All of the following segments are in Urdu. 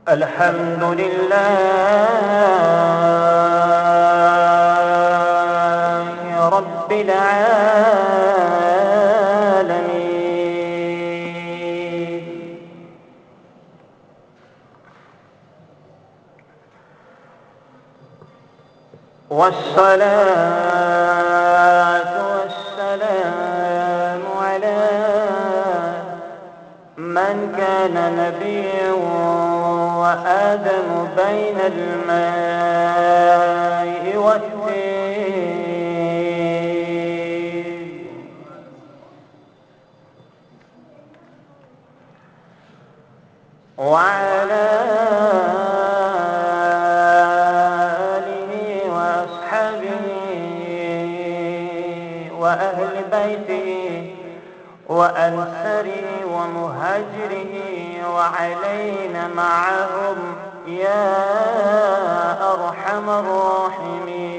الحمد لله رب العالمين، والصلاة والسلام على من كان نبيا وآدم بين الماء والطين، وعلى آله وأصحابه وأهل بيته وأنصاره ومهاجره وعلينا معهم يا أرحم الراحمين.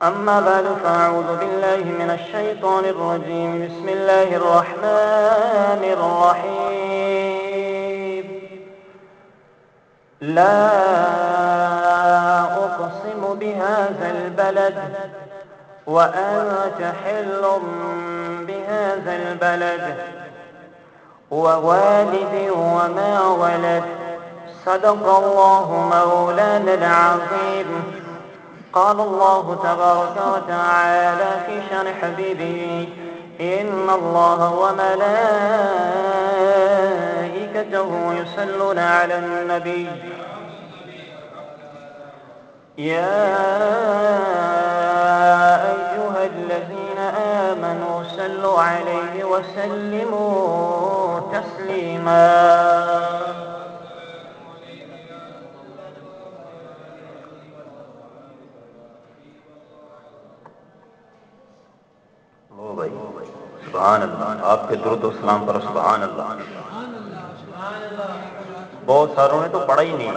أما بعد فأعوذ بالله من الشيطان الرجيم. بسم الله الرحمن الرحيم. لا أقسم بهذا البلد وأنت حل بهذا البلد ووالد وما ولد. صدق الله مولانا العظيم. قال الله تبارك وتعالى في شأن حبيبه: إن الله وملائكته يصلون على النبي يا أيها الذين آمنوا صلوا عليه وسلموا تسليما. سبحان اللہ. آپ کے درود و سلام پر سبحان اللہ. بہت ساروں نے تو پڑھا ہی نہیں.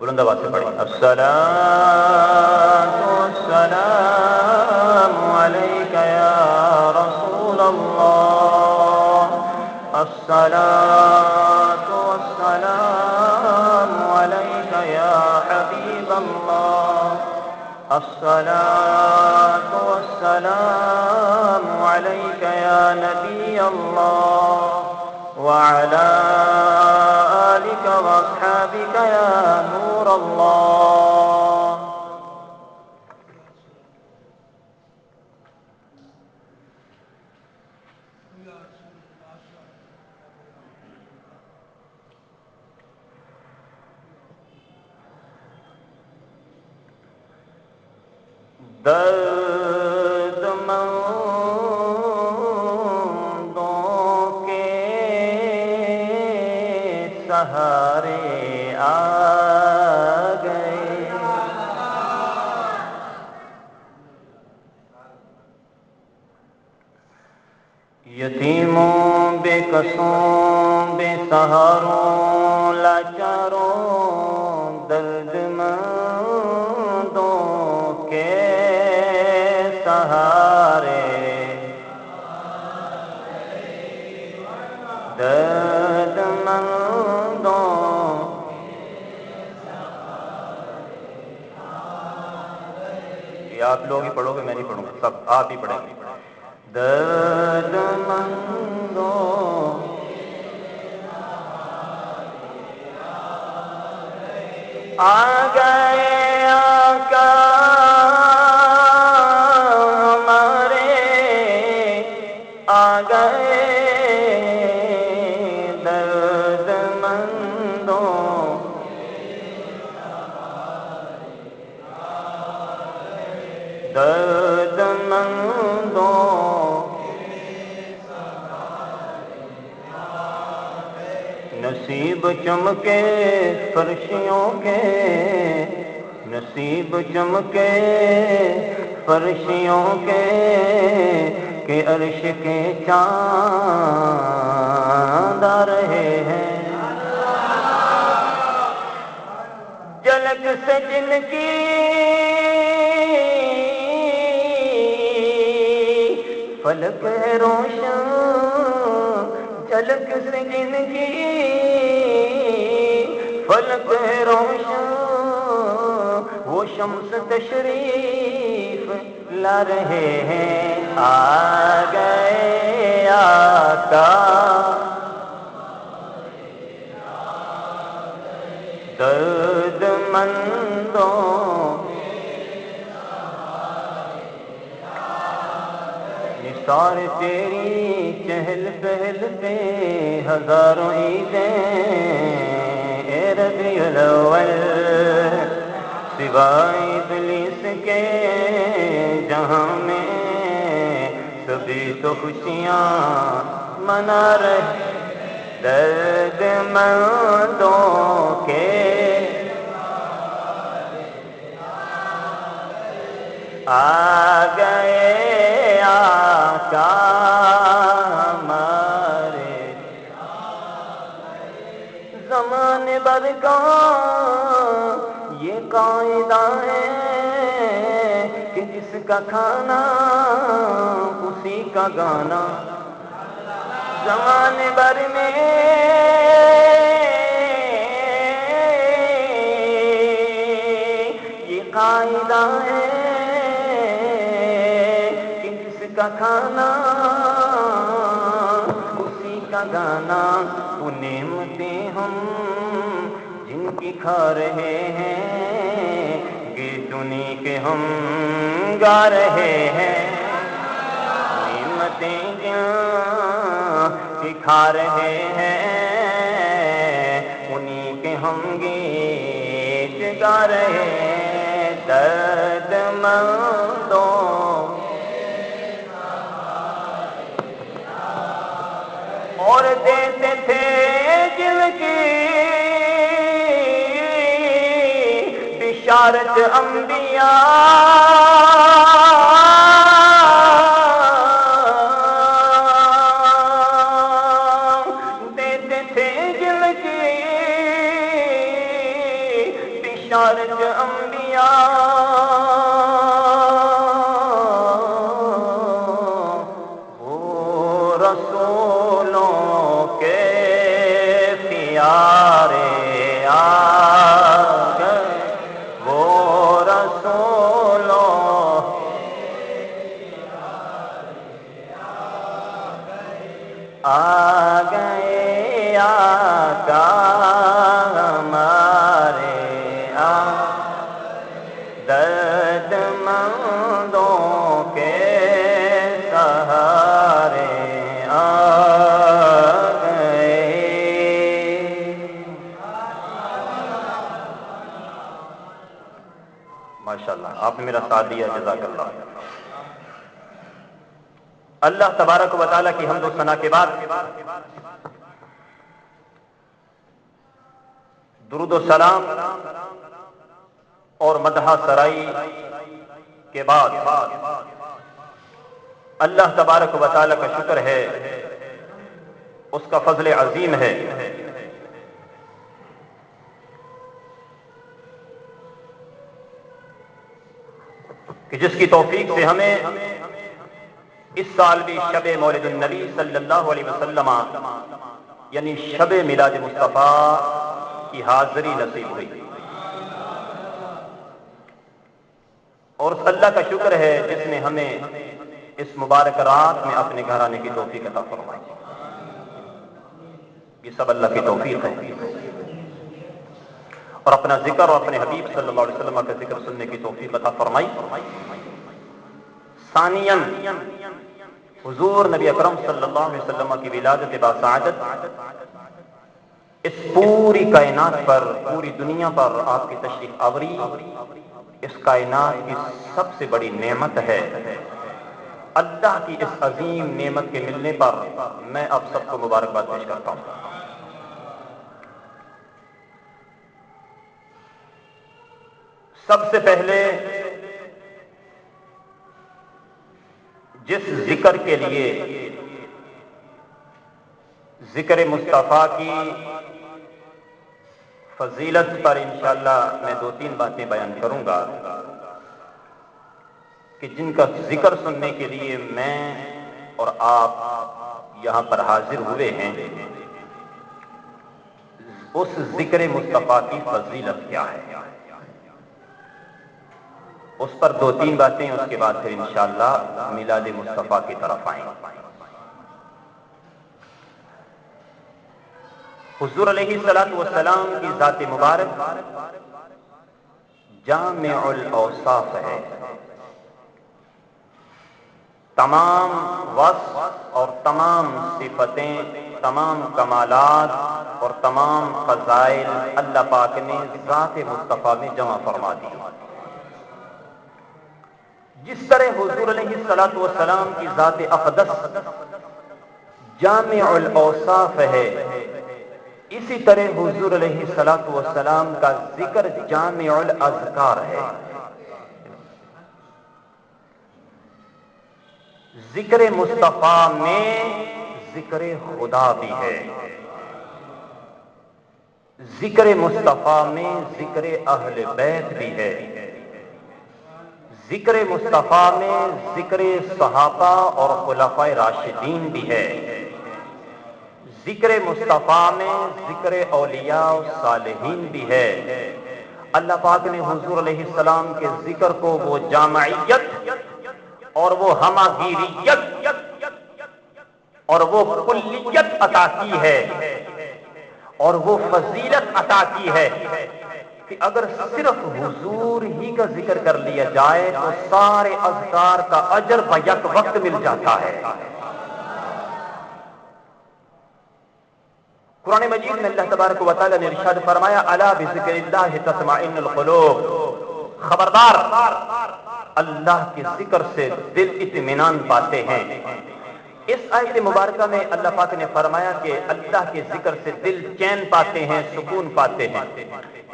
بلند آواز سے پڑھیں. الصلاۃ والسلام علیک یا رسول اللہ. الصلاۃ والسلام علیک یا حبیب اللہ. الصلاۃ والسلام علیک یا نبی اللہ وعلی آلک واصحابک یا نور اللہ. درد مندوں کے سہارے آ گئے. یتیموں بے کسوں بے سہاروں لاچاروں درد مندوں کے سہارے درد مندوں یہ آپ لوگ ہی پڑھو گے، میں نہیں پڑھوں گا، سب آپ ہی پڑھیں گے. درد مندوں آ گئے آقا ہمارے آ گئے. درد مندوں درد مندوں نصیب چمکے فرشیوں کے نصیب چمکے فرشیوں کے کہ عرش کے چاند آ رہے ہیں. جھلک سے جن کی فلک ہے روشن تلک سے جن کی فلک ہے روشن، وہ شمس تشریف لا رہے ہیں، آ گئے آقا درد مندوں نثار تیری چہل پہل پہ ہزاروں عیدیں، اے ربیع الاول سوائے ابلیس کے جہاں میں سبھی تو خوشیاں منا رہے، درد مندوں کے آ گئے آقا ہمارے، زمانے بھر کا یہ قاعدہ ہے کہ جس کا کھانا اسی کا گانا، زمانے بھر میں یہ قاعدہ ہے کہ جس کا کھانا اسی کا گانا، وہ نعمتیں ہم جن کی کھا رہے ہیں، گیت انہیں کے ہم گا رہے ہیں، نعمتیں سکھا رہے ہیں انہیں کے ہم گیت گا رہے ہیں، درد مندوں اور دیتے تھے دل کی بشارت انبیاء، بشارت انبیاء، وہ رسولوں کے پیارے آ گئے، وہ رسولوں آ گئے آقا ہمارے، درد مندوں کے سہارے آ گئے۔ ماشاءاللہ آپ نے میرا ساتھ دیا، جزاک اللہ۔ اللہ تبارک و تعالیٰ کی حمد و ثنا کے بعد درود و سلام اور مدح سرائی کے بعد اللہ تبارک و تعالیٰ کا شکر ہے، اس کا فضل عظیم ہے کہ جس کی توفیق سے ہمیں اس سال بھی شب مولد النبی صلی اللہ علیہ وسلم یعنی شب میلاد مصطفیٰ کی حاضری نصیب ہوئی، اور اس اللہ کا شکر ہے جس نے ہمیں اس مبارک رات میں اپنے گھر آنے کی توفیق عطا فرمائی۔ یہ سب اللہ کی توفیق ہے، اور اپنا ذکر اور اپنے حبیب صلی اللہ علیہ وسلم کا ذکر سننے کی توفیق عطا فرمائی۔ ثانیاً حضور نبی اکرم صلی اللہ علیہ وسلم کی ولادت باسعادت اس پوری کائنات پر، پوری دنیا پر آپ کی تشریف آوری اس کائنات کی سب سے بڑی نعمت ہے۔ اللہ کی اس عظیم نعمت کے ملنے پر میں آپ سب کو مبارکباد پیش کرتا ہوں۔ سب سے پہلے جس ذکر کے لیے ذکر مصطفیٰ کی فضیلت پر انشاءاللہ میں 2-3 باتیں بیان کروں گا کہ جن کا ذکر سننے کے لیے میں اور آپ یہاں پر حاضر ہوئے ہیں، اس ذکر مصطفیٰ کی فضیلت کیا ہے، اس پر دو تین باتیں، اس کے بعد پھر انشاءاللہ میلاد مصطفیٰ کی طرف آئیں۔ حضور علیہ السلام کی ذات مبارک جامع الاوصاف ہے، تمام وصف اور تمام صفتیں، تمام کمالات اور تمام فضائل اللہ پاک نے ذات مصطفیٰ میں جمع فرما دی۔ جس طرح حضور علیہ السلام کی ذات اقدس جامع الاوصاف ہے، اسی طرح حضور علیہ السلام کا ذکر جامع الاذکار ہے۔ ذکر مصطفیٰ میں ذکر خدا بھی ہے، ذکر مصطفیٰ میں ذکر اہل بیت بھی ہے، ذکر مصطفیٰ میں ذکر صحابہ اور خلفائے راشدین بھی ہے، ذکر مصطفیٰ میں ذکر اولیاء و صالحین بھی ہے۔ اللہ پاک نے حضور علیہ السلام کے ذکر کو وہ جامعیت اور وہ ہماگیریت اور وہ کلیت عطا کی ہے اور وہ فضیلت عطا کی ہے کہ اگر صرف حضور ہی کا ذکر کر لیا جائے تو سارے اذکار کا اجر بیک وقت مل جاتا ہے۔ قرآن مجید میں اللہ تبارک و تعالی نے ارشاد فرمایا الا بذکر اللہ تطمئن القلوب، خبردار اللہ کے ذکر سے دل اطمینان پاتے ہیں۔ اس آیت مبارکہ میں اللہ پاک نے فرمایا کہ اللہ کے ذکر سے دل چین پاتے ہیں، سکون پاتے ہیں۔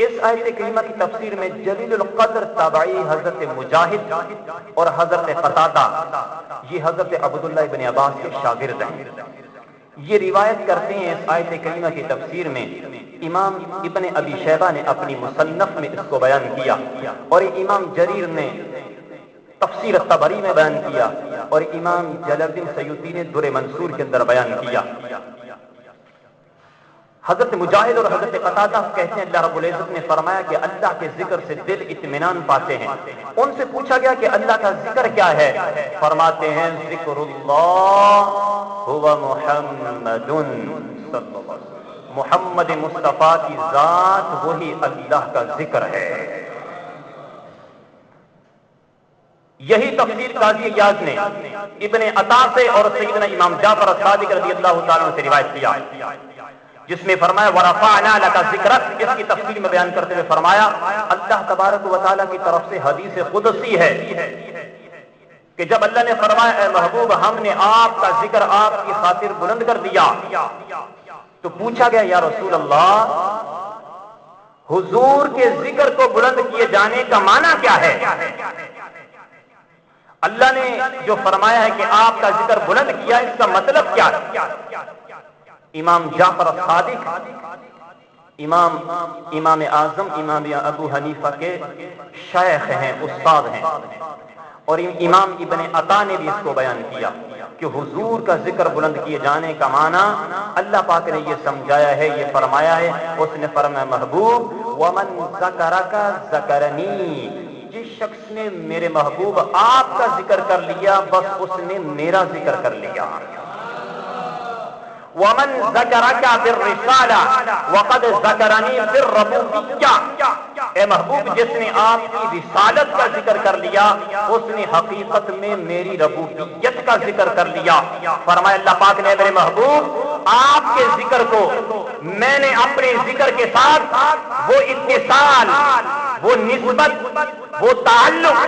اس آیت کریمہ کی تفسیر میں جلیل القدر تابعی حضرت مجاہد اور حضرت قتادہ، یہ حضرت عبداللہ ابن عباس کے شاگرد ہیں، یہ روایت کرتے ہیں اس آیت کریمہ کی تفسیر میں۔ امام ابن ابی شیبہ نے اپنی مصنف میں اس کو بیان کیا، اور امام جریر نے تفسیر الطبری میں بیان کیا، اور امام جلال الدین سیوطی نے در منصور کے اندر بیان کیا۔ حضرت مجاہد اور حضرت قتادہ کہتے ہیں اللہ رب العزت نے فرمایا کہ اللہ کے ذکر سے دل اطمینان پاتے ہیں۔ ان سے پوچھا گیا کہ اللہ کا ذکر کیا ہے؟ فرماتے ہیں ذکر اللہ هو محمد صلی اللہ علیہ وسلم، محمد مصطفیٰ کی ذات وہی اللہ کا ذکر ہے۔ یہی تفسیر قاضی ایاز نے ابن عطا سے اور سیدنا امام جعفر الصادق رضی اللہ تعالیٰ عنہ سے روایت کیا، جس میں فرمایا وَرَفَعْنَا لَكَ ذِكْرَكَ، اس کی تفسیر میں بیان کرتے ہوئے فرمایا اللہ تبارک و تعالیٰ کی طرف سے حدیث قدسی ہے کہ جب اللہ نے فرمایا اے محبوب ہم نے آپ کا ذکر آپ کی خاطر بلند کر دیا، تو پوچھا گیا یا رسول اللہ حضور کے ذکر کو بلند کیے جانے کا معنی کیا ہے؟ اللہ نے جو فرمایا ہے کہ آپ کا ذکر بلند کیا، اس کا مطلب کیا ہے؟ امام جعفر الصادق امام اعظم امام ابو حنیفہ کے شیخ ہیں، استاد ہیں، اور امام ابن عطا نے بھی اس کو بیان کیا کہ حضور کا ذکر بلند کیے جانے کا معنی اللہ پاک نے یہ سمجھایا ہے، یہ فرمایا ہے۔ اس نے فرمایا محبوب ومن ذکرک ذکرنی، جس شخص نے میرے محبوب آپ کا ذکر کر لیا بس اس نے میرا ذکر کر لیا۔ ومن ذکرک بالرسالہ وقد ذکرنی بالربوبیہ، اے محبوب جس نے آپ کی رسالت کا ذکر کر لیا اس نے حقیقت میں میری ربوبیت کا ذکر کر لیا۔ فرمایا اللہ پاک نے میرے محبوب آپ کے ذکر کو میں نے اپنے ذکر کے ساتھ وہ اتصال، وہ نسبت، وہ تعلق،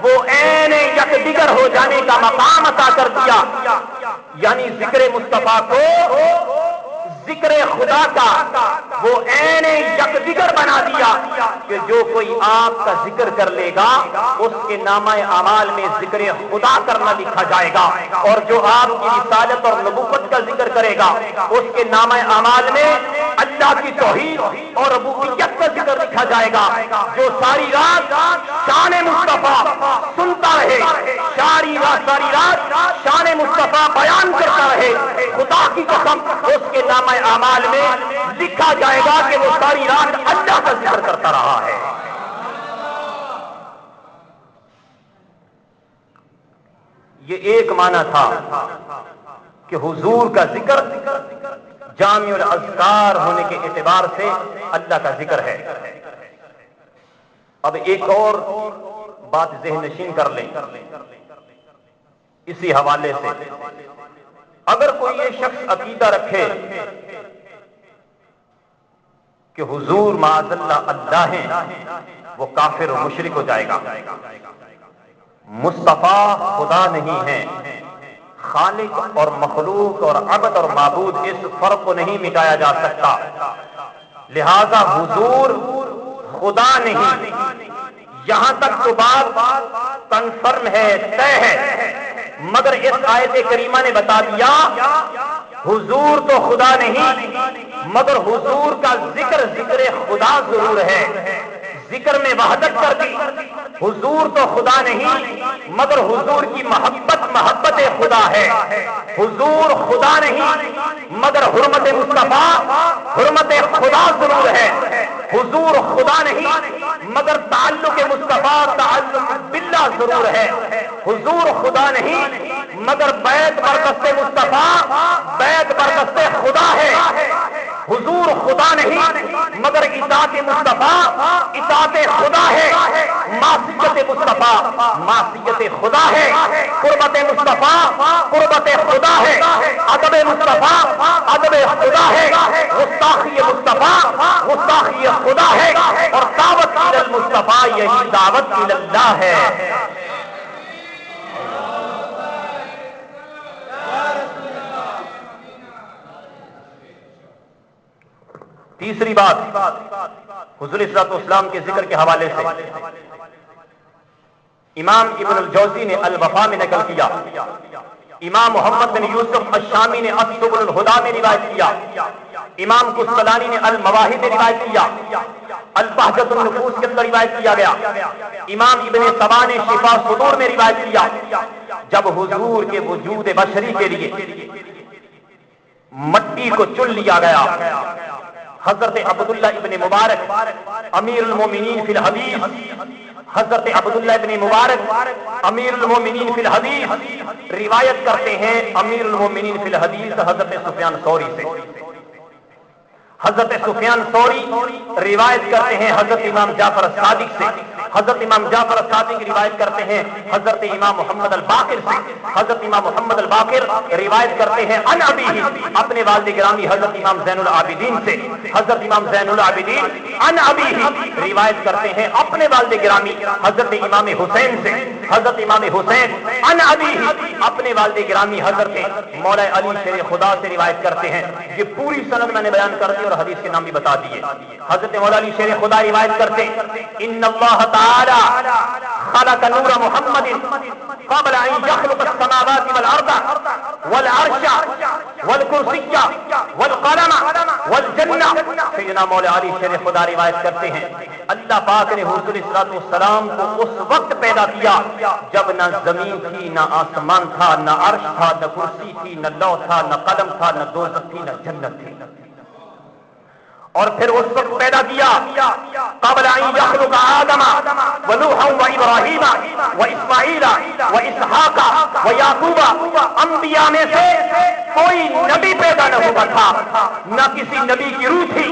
وہ عین یکدیگر ہو جانے کا مقام عطا کر دیا، یعنی ذکر مصطفیٰ کو ذکر خدا کا وہ عین یکدیگر بنا دیا کہ جو کوئی آپ کا ذکر کر لے گا اس کے نامہ اعمال میں ذکر خدا کرنا لکھا جائے گا، اور جو آپ کی رسالت اور نبوت کا ذکر کرے گا اس کے نامہ اعمال میں اللہ کی توحید اور ربوبیت کا ذکر لکھا جائے گا۔ جو ساری رات شان مصطفیٰ سنتا رہے، ساری رات شان مصطفیٰ مرتبہ بیان کرتا رہے، خدا کی قسم اس کے نامہ اعمال میں لکھا جائے گا کہ وہ ساری رات اللہ کا ذکر کرتا رہا ہے۔ یہ ایک معنی تھا کہ حضور کا ذکر جامع الاذکار ہونے کے اعتبار سے اللہ کا ذکر ہے۔ اب ایک اور بات ذہن نشین کر لیں اسی حوالے سے، اگر کوئی یہ شخص عقیدہ رکھے کہ حضور معاذ اللہ اللہ ہیں، وہ کافر و مشرک ہو جائے گا۔ مصطفیٰ خدا نہیں ہے، خالق اور مخلوق اور عبد اور معبود اس فرق کو نہیں مٹایا جا سکتا، لہذا حضور خدا نہیں۔ یہاں تک تو بات کنفرم ہے، طے ہے، مگر اس آیت کریمہ نے بتا دیا حضور تو خدا نہیں، مگر حضور کا ذکر ذکر خدا ضرور ہے۔ ذکر میں وحدت کر دی، حضور تو خدا نہیں مگر حضور کی محبت محبت خدا ہے۔ حضور خدا نہیں مگر حرمت مصطفیٰ حرمت خدا ضرور ہے۔ حضور خدا نہیں مگر تعلق مصطفیٰ تعلق باللہ ضرور ہے۔ حضور خدا نہیں مگر بیعت برکت مصطفیٰ بیعت برکت خدا ہے۔ حضور خدا نہیں مگر اطاعت مصطفیٰ اطاعت خدا ہے۔ معصیت مصطفیٰ معصیت خدا ہے۔ قربت مصطفیٰ قربت خدا ہے۔ ادب مصطفیٰ ادب خدا ہے۔ گستاخی مصطفیٰ گستاخی خدا ہے، اور دعوت الی المصطفیٰ یہی دعوت الی اللہ ہے۔ تیسری بات حضور صلی اللہ علیہ وسلم کے ذکر کے حوالے سے امام ابن الجوزی نے الوفا میں نقل کیا، امام محمد بن یوسف الشامی نے السبل الہدی میں روایت کیا، امام قسطلانی نے المواہب میں روایت کیا، البہجۃ النفوس کے اندر روایت کیا گیا، امام ابن سبا نے شفا صدور میں روایت کیا، جب حضور کے وجود بشری کے لیے مٹی کو چن لیا گیا، حضرت عبداللہ ابن مبارک امیر المومنین فی الحدیث حضرت عبداللہ ابن مبارک امیر المومنین فی الحدیث روایت کرتے ہیں امیر المومنین فی الحدیث حضرت سفیان ثوری سے، حضرت سفیان ثوری روایت کرتے ہیں حضرت امام جعفر الصادق سے، حضرت امام جعفر الصادق روایت کرتے ہیں حضرت امام محمد الباقر سے، حضرت امام محمد الباقر روایت کرتے ہیں عن ابیہ اپنے والد گرامی حضرت امام زین العابدین سے، حضرت امام زین العابدین عن ابیہ روایت کرتے ہیں اپنے والد گرامی حضرت امام حسین سے، حضرت امام حسین عن ابیہ اپنے والد گرامی حضرت مولا علی شیر خدا سے روایت کرتے ہیں۔ یہ پوری سند میں نے بیان کر دی اور حدیث کے نام بھی بتا دیے۔ حضرت مولا علی شیر خدا روایت کرتے ان اللہ تعالی خلق نور محمد قبل ان يخلق السماوات والارض والعرش والکرسی والقلم والجنہ۔ سیدنا مولا علی شیر خدا روایت کرتے ہیں اللہ پاک نے حضور صلی اللہ علیہ وسلم کو اس وقت پیدا کیا جب نہ زمین تھی نہ آسمان تھا نہ عرش تھا نہ کرسی تھی نہ لوح تھا نہ قلم تھا نہ دوزخ تھی نہ جنت تھی، اور پھر اس وقت پیدا کیا قبل ان یخلق آدم ونوحا وابراہیم واسماعیل واسحاق ویعقوب۔ انبیاء میں سے کوئی نبی پیدا نہ ہوا تھا، نہ کسی نبی کی روح تھی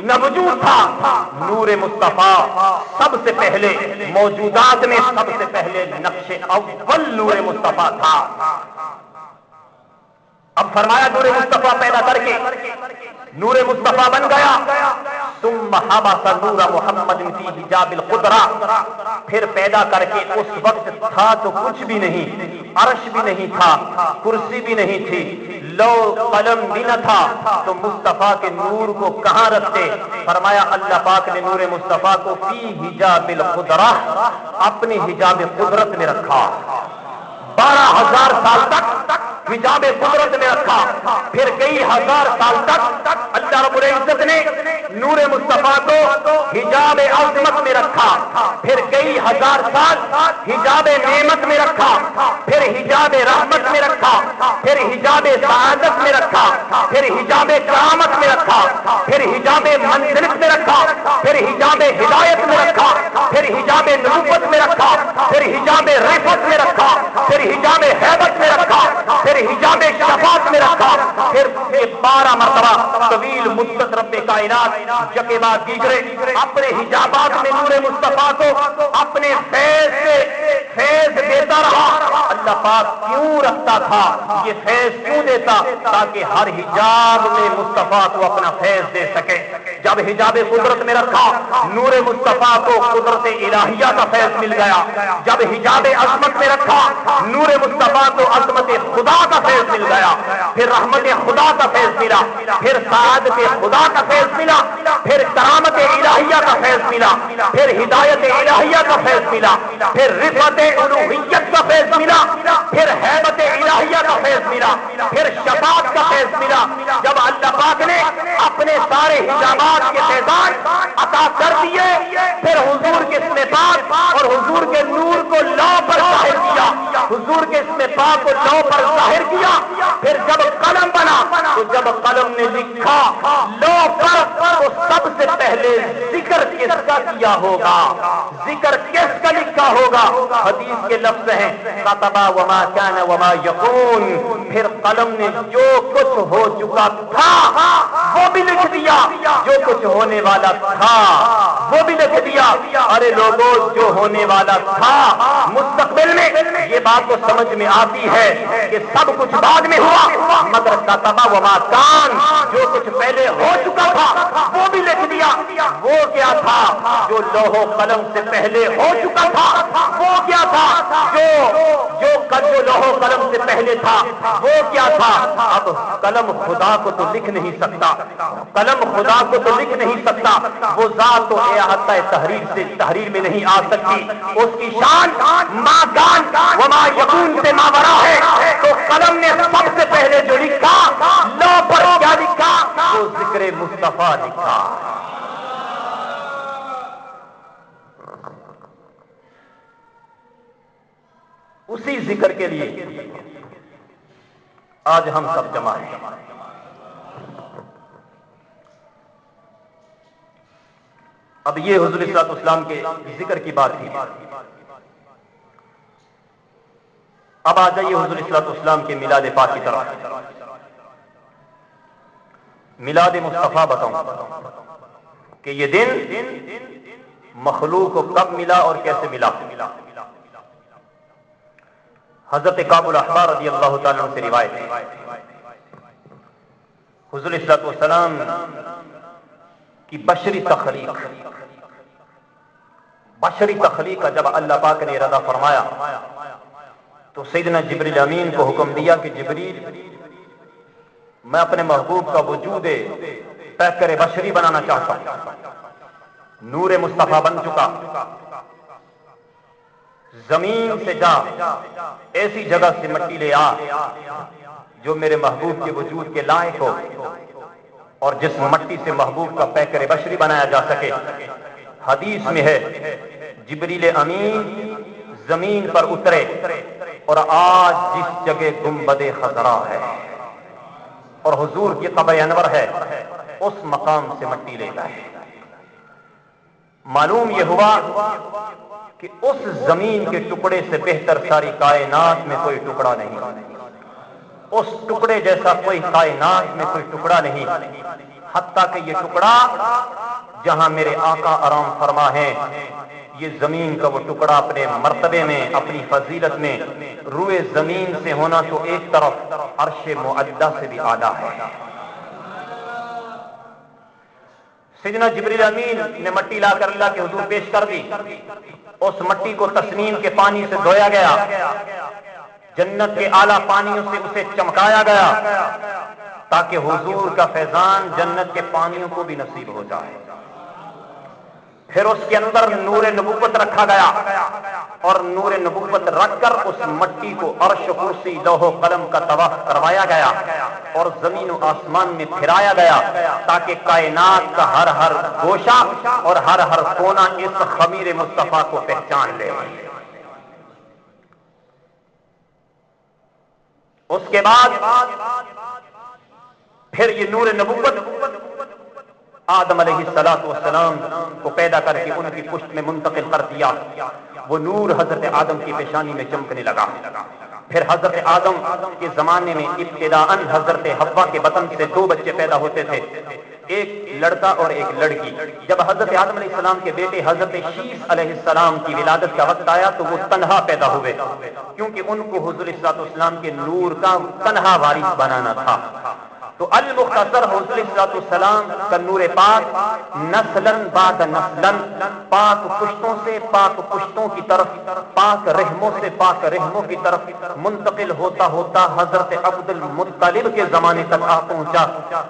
نہ وجود تھا، نور مصطفیٰ سب سے پہلے موجودات میں سب سے پہلے نقش اول نور مصطفیٰ تھا۔ اب فرمایا نور مصطفیٰ پیدا کر کے نور مصطفیٰ بن گیا، ثم حبس نور محمد فی حجاب القدرہ، پھر پیدا کر کے اس وقت تھا تو کچھ بھی نہیں، عرش بھی نہیں تھا، کرسی بھی نہیں تھی، لوح قلم بھی نہ تھا، تو مصطفیٰ کے نور کو کہاں رکھتے؟ فرمایا اللہ پاک نے نور مصطفیٰ کو فی حجاب القدرہ اپنے حجاب قدرت میں رکھا۔ 12,000 سال تک حجاب قدرت میں رکھا، پھر کئی ہزار سال تک اللہ رب العزت نے نور مصطفیٰ کو حجاب عظمت میں رکھا، پھر کئی ہزار سال حجاب نعمت میں رکھا، پھر حجاب رحمت میں رکھا، پھر حجاب سعادت میں رکھا، پھر حجاب کرامت میں رکھا، پھر حجاب منزلت میں رکھا، پھر حجاب ہدایت میں رکھا، پھر حجاب نبوت میں رکھا، پھر حجاب رفعت میں رکھا، پھر حجاب ہیبت میں رکھا، پھر حجاب شفاعت میں رکھا، پھر 12 مرتبہ طویل مدت رب کائنات جگہ بعد دیگرے اپنے حجابات میں نور مصطفیٰ کو اپنے فیض دیتا رہا۔ اللہ پاک کیوں رکھتا تھا یہ فیض کیوں دیتا؟ تاکہ ہر حجاب میں مصطفیٰ کو اپنا فیض دے سکے۔ جب حجاب قدرت میں رکھا نور مصطفیٰ کو قدرت الہیہ کا فیض مل گیا، جب حجاب عظمت میں رکھا نور مصطفیٰ کو عظمت خدا کا فیض مل گیا، پھر رحمت خدا کا فیض ملا، پھر سعادت خدا کا فیض ملا، پھر کرامت الہیہ کا فیض ملا، پھر ہدایت الہیہ کا فیض ملا، پھر رفعت الوہیت کا فیض ملا، پھر ہیبت الہیہ کا فیض ملا، پھر شفاعت کا فیض ملا۔ جب اللہ پاک نے اپنے سارے حجابات کے فیضان عطا کر دیے، پھر حضور کے اسم پاک اور حضور کے نور کو لو پر ظاہر کیا، حضور کے اسم پاک کو لو پر ظاہر کیا، پھر جب قلم بنا تو جب قلم نے لکھا لو پر تو سب سے پہلے ذکر کس کا کیا ہوگا؟ ذکر کس کا لکھا ہوگا؟ حدیث کے لفظ ہیں کتبا وما کان وما یکون، پھر قلم نے جو کچھ ہو چکا تھا وہ بھی لکھ دیا، جو کچھ ہونے والا تھا وہ بھی لکھ دیا۔ ارے لوگوں، جو ہونے والا تھا مستقبل میں، یہ بات تو سمجھ میں آتی ہے کہ سب کچھ بعد میں ہوا، مگر کتبا وما کان، جو کچھ پہلے ہو چکا تھا وہ بھی لکھ دیا۔ وہ کیا تھا؟ جو لوح و قلم سے پہلے ہو چکا تھا وہ کیا تھا؟ جو لوح و قلم سے پہلے تھا وہ کیا تھا؟ اب قلم خدا کو تو لکھ نہیں سکتا، قلم خدا کو تو لکھ نہیں سکتا، وہ ذات تو احاطہ تحریر سے تحریر میں نہیں آ سکتی، اس کی شان ما کان وما یکون سے ماورا ہے۔ تو قلم نے سب سے پہلے جو لکھا لوح پر کیا لکھا؟ وہ ذکر مصطفیٰ لکھا۔ اسی ذکر کے لیے آج ہم سب جمع ہیں۔ اب یہ حضور صلی اللہ علیہ وسلم کے ذکر کی بات تھی، اب آ جائیے حضور صلی اللہ علیہ وسلم کے میلاد پاک کی طرف۔ میلاد مصطفیٰ بتاؤں کہ یہ دن مخلوق کو کب ملا اور کیسے ملا۔ حضرت کعب الاحبار رضی اللہ تعالیٰ عنہ سے روایت ہے، حضور صلی اللہ علیہ وسلم کی بشری تخلیق کا جب اللہ پاک نے ارادہ فرمایا تو سیدنا جبریل امین کو حکم دیا کہ جبریل، میں اپنے محبوب کا وجود پیکر بشری بنانا چاہتا ہوں، نور مصطفیٰ بن چکا، زمین سے جا ایسی جگہ سے مٹی لے آ جو میرے محبوب کے وجود کے لائق ہو اور جس مٹی سے محبوب کا پیکر بشری بنایا جا سکے۔ حدیث میں ہے جبریل امین زمین پر اترے اور آج جس جگہ گنبد خضرا ہے اور حضور کی قبر انور ہے اس مقام سے مٹی لے گئے۔ معلوم یہ ہوا کہ اس زمین کے ٹکڑے سے بہتر ساری کائنات میں کوئی ٹکڑا نہیں، اس ٹکڑے جیسا کوئی کائنات میں کوئی ٹکڑا نہیں، حتیٰ کہ یہ ٹکڑا جہاں میرے آقا آرام فرما ہے، یہ زمین کا وہ ٹکڑا اپنے مرتبے میں، اپنی فضیلت میں روئے زمین سے ہونا تو ایک طرف عرش معلی سے بھی اعلیٰ ہے۔ سیدنا جبریل امین نے مٹی لا کر اللہ کے حضور پیش کر دی، اس مٹی کو تسنیم کے پانی سے دھویا گیا، جنت کے اعلیٰ پانیوں سے اسے چمکایا گیا تاکہ حضور کا فیضان جنت کے پانیوں کو بھی نصیب ہو جائے۔ پھر اس کے اندر نور نبوت رکھا گیا، اور نور نبوت رکھ کر اس مٹی کو عرش کرسی لوح و قلم کا طواف کروایا گیا اور زمین و آسمان میں پھرایا گیا، تاکہ کائنات کا ہر ہر گوشہ اور ہر ہر کونا اس خمیر مصطفیٰ کو پہچان لے۔ اس کے بعد پھر یہ نور نبوت آدم علیہ السلام کو پیدا کر کے ان کی پشت میں منتقل کر دیا۔ وہ نور حضرت آدم کی پیشانی میں چمکنے لگا۔ پھر حضرت آدم کے زمانے میں ابتداءً حضرت حوا کے بطن سے 2 بچے پیدا ہوتے تھے، ایک لڑکا اور ایک لڑکی۔ جب حضرت آدم علیہ السلام کے بیٹے حضرت شیس علیہ السلام کی ولادت کا وقت آیا تو وہ تنہا پیدا ہوئے، کیونکہ ان کو حضور صلی اللہ علیہ وسلم کے نور کا تنہا وارث بنانا تھا۔ تو المختصر حضور صلی اللہ علیہ وسلم کا نور پاک نسلاً بعد نسلاً پاک پشتوں سے پاک پشتوں کی طرف، پاک رحموں سے پاک رحموں کی طرف منتقل ہوتا ہوتا حضرت عبد المطلب کے زمانے تک آ پہنچا۔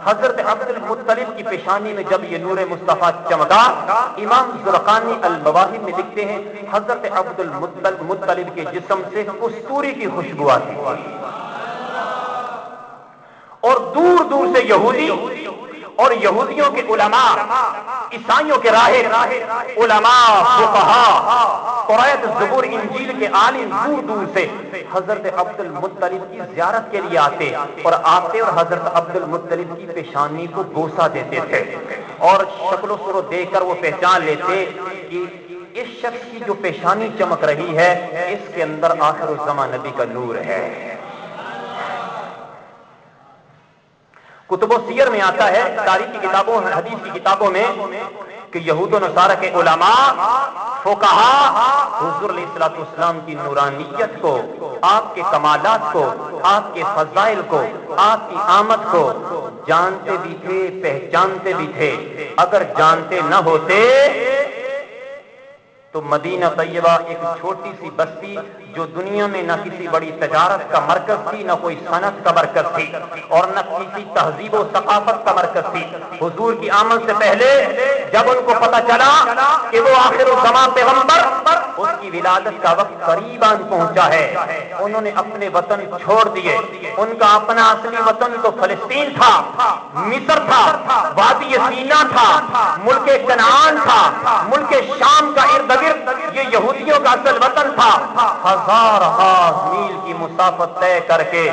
حضرت عبد المطلب کی پیشانی میں جب یہ نور مصطفیٰ چمکا، امام زرقانی المواہب میں لکھتے ہیں حضرت عبد المطلب کے جسم سے کستوری کی خوشبو آتی تھی، اور دور دور سے یہودی اور یہودیوں کے علماء، عیسائیوں کے راہب علماء، فقہاء، قرآن زبور انجیل کے عالم دور دور سے حضرت عبد المطلب کی زیارت کے لیے آتے اور حضرت عبد المطلب کی پیشانی کو بوسہ دیتے تھے، اور شکل و صورت دیکھ کر وہ پہچان لیتے کہ اس شخص کی جو پیشانی چمک رہی ہے اس کے اندر آخر الزمان نبی کا نور ہے۔ کتب و سیر میں آتا ہے، تاریخ کی کتابوں حدیث کی کتابوں میں، کہ یہود و نصارہ کے علماء فقہاء حضور علیہ الصلوۃ والسلام کی نورانیت کو، آپ کے کمالات کو، آپ کے فضائل کو، آپ کی آمد کو جانتے بھی تھے، پہچانتے بھی تھے۔ اگر جانتے نہ ہوتے تو مدینہ طیبہ ایک چھوٹی سی بستی جو دنیا میں نہ کسی بڑی تجارت کا مرکز تھی، نہ کوئی صنعت کا مرکز تھی، اور نہ کسی تہذیب و ثقافت کا مرکز تھی، حضور کی آمد سے پہلے جب ان کو پتہ چلا کہ وہ آخر الزمان پیغمبر، اس کی ولادت کا وقت قریباً پہنچا ہے، انہوں نے اپنے وطن چھوڑ دیے۔ ان کا اپنا اصلی وطن تو فلسطین تھا، مصر تھا، وادی سینا تھا، ملک کنعان تھا، ملک شام کا ارد گرد یہ یہودیوں کا اصل وطن تھا۔ ہزار میل کی مسافت طے کر کے،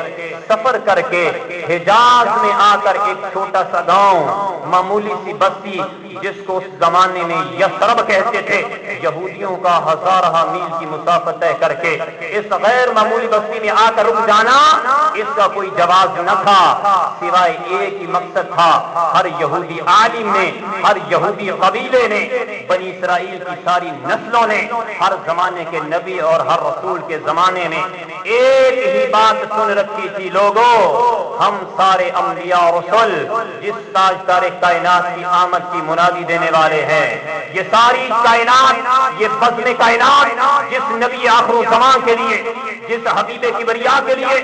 سفر کر کے حجاز میں آ کر ایک چھوٹا سا گاؤں، معمولی سی بستی جس کو اس زمانے میں یثرب کہتے تھے، یہودیوں کا ہزارہ میل کی مسافت طے کر کے اس غیر معمولی بستی میں آ کر رک جانا، اس کا کوئی جواز نہ تھا، سوائے ایک ہی مقصد تھا۔ ہر یہودی عالم نے، ہر یہودی قبیلے نے، بنی اسرائیل کی ساری نسلوں نے، ہر زمانے کے نبی اور ہر رسول کے زمانے میں ایک ہی بات سن رکھی تھی، لوگوں ہم سارے انبیاء اور رسول جس تاجدار کائنات کی آمد کی منادی دینے والے ہیں، یہ ساری کائنات، یہ بزم کائنات جس نبی آخر الزمان کے لیے، جس حبیب کبریا کے لیے،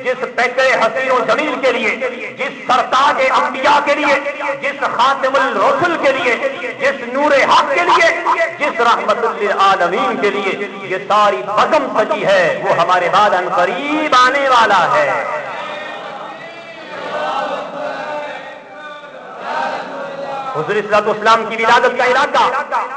جس پیکر حسین و جمیل کے لیے، جس سرتاج انبیاء کے لیے، جس خاتم الرسل کے لیے، جس نور حق کے لیے، جس رحمت للعالمین کے لیے یہ ساری بزم سجی ہے، وہ ہمارے بعد ان قریب آنے والا ہے۔ حضور صلی اللہ علیہ وسلم کی ولادت کا علاقہ،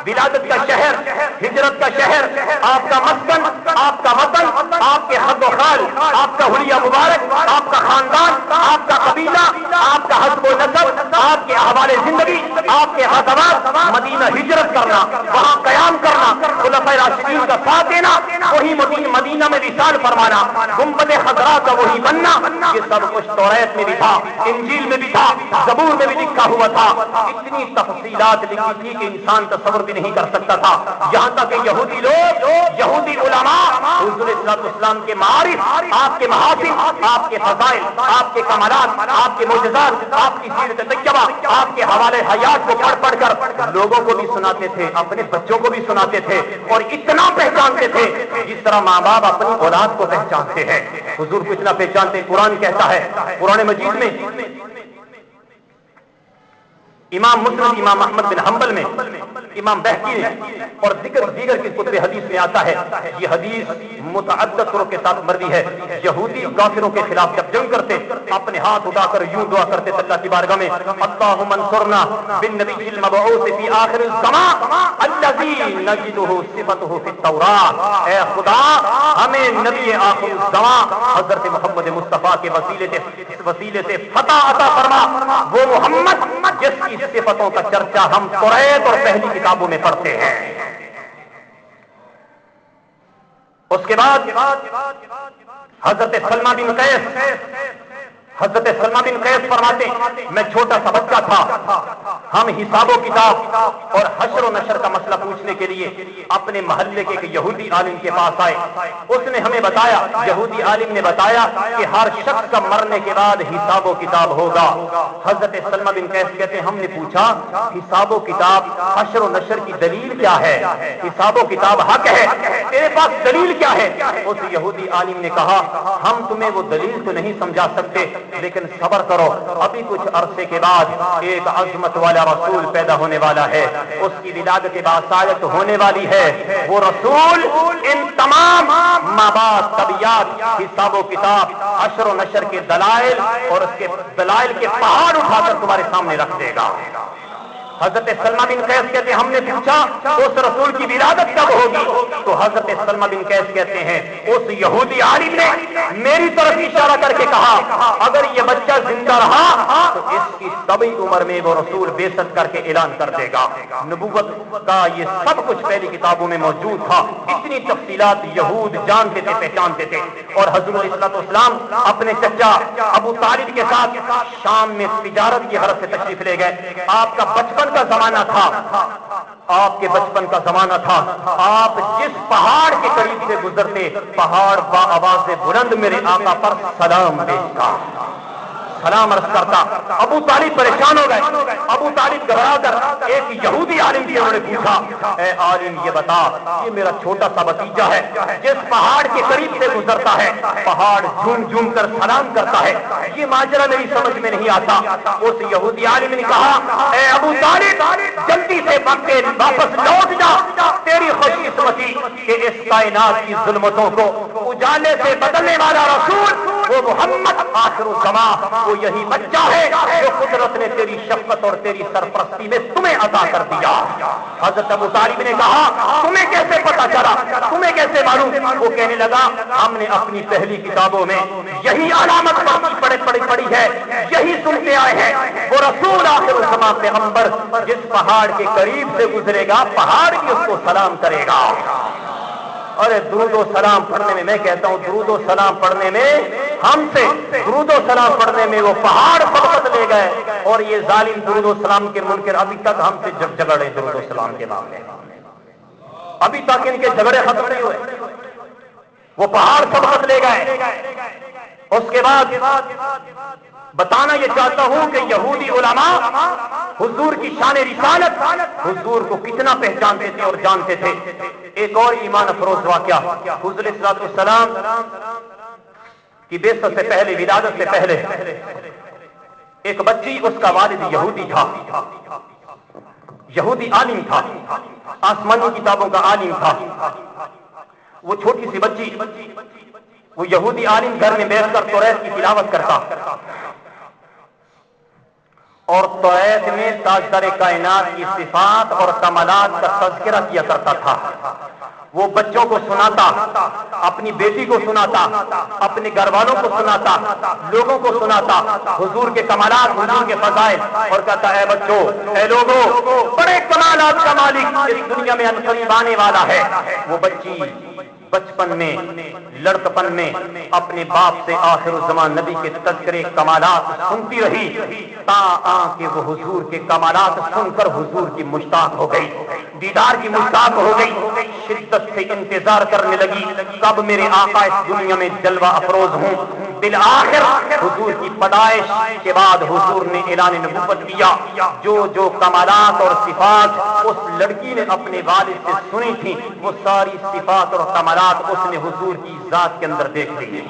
ولادت کا شہر، ہجرت کا شہر، آپ کا مسکن، آپ کا وطن، آپ کے حد و خال، آپ کا حلیہ مبارک، آپ کا خاندان، آپ کا قبیلہ، آپ کا حسب و نسب، آپ کے احوال زندگی، آپ کے خطوات، مدینہ ہجرت کرنا، وہاں قیام کرنا، خلفائے راشدین کا ساتھ دینا، وہی مدینہ میں وصال فرمانا، گنبد خضرا کا وہی بننا، یہ سب کچھ توریت میں بھی تھا، انجیل میں بھی تھا، زبور میں بھی لکھا ہوا تھا۔ اتنی تفصیلات لکھی تھی کہ انسان تصور بھی نہیں کر سکتا تھا، یہاں تک کہ یہودی لوگ، یہودی علماء حضور صلی اللہ علیہ وسلم کے معارف، آپ کے محاسن، آپ کے فضائل، آپ کے کمالات، آپ کے معجزات، آپ کی سیرت طیبہ، آپ کے حوالے حیات کو پڑھ پڑھ کر لوگوں کو بھی سناتے تھے، اپنے بچوں کو بھی سناتے تھے، اور اتنا پہچانتے تھے جس طرح ماں باپ اپنی اولاد کو پہچانتے ہیں، حضور کو اتنا پہچانتے۔ قرآن کہتا ہے، قرآن مجید میں امام مسلم، امام احمد بن حنبل میں، امام بہقی نے اور دیگر کی کتب حدیث میں آتا ہے. یہ حدیث متعدد طرق کے ساتھ مروی ہے. یہودی کافروں کے خلاف جب جنگ کرتے اپنے ہاتھ اٹھا کر یوں دعا کرتے اللہ کی بارگاہ میں اللہم انصرنا بالنبی المبعوث فی آخر الزمان الذی نجدہ صفتہ فی التوراۃ. اے خدا ہمیں نبی آخر الزمان حضرت محمد مصطفیٰ کے وسیلے سے فتح عطا فرما، وہ محمد جس کی صفتوں کا چرچا ہم توریت اور پہلی کتابوں میں پڑھتے ہیں. اس کے بعد حضرت سلمہ بن قیس فرماتے میں چھوٹا سا بچہ تھا، ہم حساب و کتاب اور حشر و نشر کا مسئلہ پوچھنے کے لیے اپنے محلے کے ایک یہودی عالم کے پاس آئے. اس نے ہمیں بتایا، یہودی عالم نے بتایا کہ ہر شخص کا مرنے کے بعد حساب و کتاب ہوگا. حضرت سلمہ بن قیس کہتے ہیں ہم نے پوچھا حساب و کتاب حشر و نشر کی دلیل کیا ہے؟ حساب و کتاب حق ہے، تیرے پاس دلیل کیا ہے؟ اس یہودی عالم نے کہا ہم تمہیں وہ دلیل تو نہیں سمجھا سکتے، لیکن صبر کرو، ابھی کچھ عرصے کے بعد ایک عظمت والا رسول پیدا ہونے والا ہے، اس کی ولادت باصاعدت ہونے والی ہے. وہ رسول ان تمام مابعد طبیعت، حساب و کتاب، حشر و نشر کے دلائل اور اس کے دلائل کے پہاڑ اٹھا کر تمہارے سامنے رکھ دے گا. حضرت سلمہ بن قیس کہتے ہیں ہم نے پوچھا اس رسول کی ولادت کب ہوگی؟ تو حضرت سلمہ بن قیس کہتے ہیں اس یہودی عالم نے میری طرف اشارہ کر کے کہا اگر یہ بچہ زندہ رہا تو اس کی طبی عمر میں وہ رسول بعثت کر کے اعلان کر دے گا. نبوت کا یہ سب کچھ پہلی کتابوں میں موجود تھا. اتنی تفصیلات یہود جانتے تھے، پہچانتے تھے. اور حضور علیہ الصلوۃ والسلام اپنے چچا ابو طالب کے ساتھ شام میں تجارت کی غرض سے تشریف لے گئے. آپ کا بچپن کا زمانہ تھا، آپ کے بچپن کا زمانہ تھا. آپ جس پہاڑ کے قریب سے گزرتے پہاڑ با آواز بلند میرے آقا پر سلام بھیجتا، سلام عرض کرتا. ابو طالب پریشان ہو گئے. ابو طالب گھبرا کر ایک یہودی عالم سے انہوں نے پوچھا اے عالم یہ بتا، یہ میرا چھوٹا سا بھتیجا ہے جس پہاڑ کے قریب سے گزرتا ہے پہاڑ جھوم جھوم کر سلام کرتا ہے، یہ ماجرا میری سمجھ میں نہیں آتا. اس یہودی عالم نے کہا اے ابو طالب جلدی سے واپس لوٹ جا، تیری خوش قسمتی کہ اس کائنات کی ظلمتوں کو اجالے سے بدلنے والا رسول وہ محمد آخر الزمان وہ یہی بچہ ہے جو قدرت نے تیری شفقت اور تیری سرپرستی میں تمہیں عطا کر دیا. حضرت ابو طالب نے کہا تمہیں کیسے پتا چلا، تمہیں کیسے معلوم؟ وہ کہنے لگا ہم نے اپنی پہلی کتابوں میں یہی علامت پڑھی ہے، یہی سنتے آئے ہیں. وہ رسول آخر الزمان پیغمبر جس پہاڑ کے قریب سے گزرے گا پہاڑ بھی اس کو سلام کرے گا. ارے درود و سلام پڑھنے میں، میں کہتا ہوں درود و سلام پڑھنے میں ہم سے، درود و سلام پڑھنے میں وہ پہاڑ سبقت لے گئے. اور یہ ظالم درود و سلام کے منکر ابھی تک ہم سے جھگڑے درود و سلام کے معاملے میں، ابھی تک ان کے جھگڑے ختم نہیں ہوئے. وہ پہاڑ سبقت لے گئے. اس کے بعد بتانا یہ چاہتا ہوں کہ یہودی علماء حضور کی شان رسالت، حضور کو کتنا پہچانتے تھے اور جانتے تھے. ایک اور ایمان افروز واقعہ، حضور صلی اللہ علیہ وسلم کی بعثت سے پہلے، ولادت سے پہلے ایک بچی، اس کا والد یہودی تھا، یہودی عالم تھا، آسمانی کتابوں کا عالم تھا. وہ چھوٹی سی بچی، وہ یہودی عالم گھر میں بیٹھ کر توریت کی تلاوت کرتا اور توریت میں تاجدار کائنات کی صفات اور کمالات کا تذکرہ کیا کرتا تھا. وہ بچوں کو سناتا، اپنی بیٹی کو سناتا، اپنے گھر والوں کو سناتا، لوگوں کو سناتا حضور کے کمالات، حضور کے فضائل، اور کہتا اے بچوں، اے لوگوں، بڑے کمالات کا مالک اس دنیا میں عنقریب آنے والا ہے. وہ بچی بچپن میں، لڑکپن میں اپنے باپ سے آخر الزمان نبی کے تذکرے کمالات سنتی رہی تا کہ وہ حضور کے کمالات سن کر حضور کی مشتاق ہو گئی، دیدار کی مشتاق ہو گئی. شدت سے انتظار کرنے لگی کب میرے آقا اس دنیا میں جلوہ افروز ہوں. بالآخر حضور کی پیدائش کے بعد حضور نے اعلان نبوت کیا. جو کمالات اور صفات اس لڑکی نے اپنے والد سے سنی تھی وہ ساری صفات اور کمالات اس نے حضور کی ذات کے اندر دیکھ لی.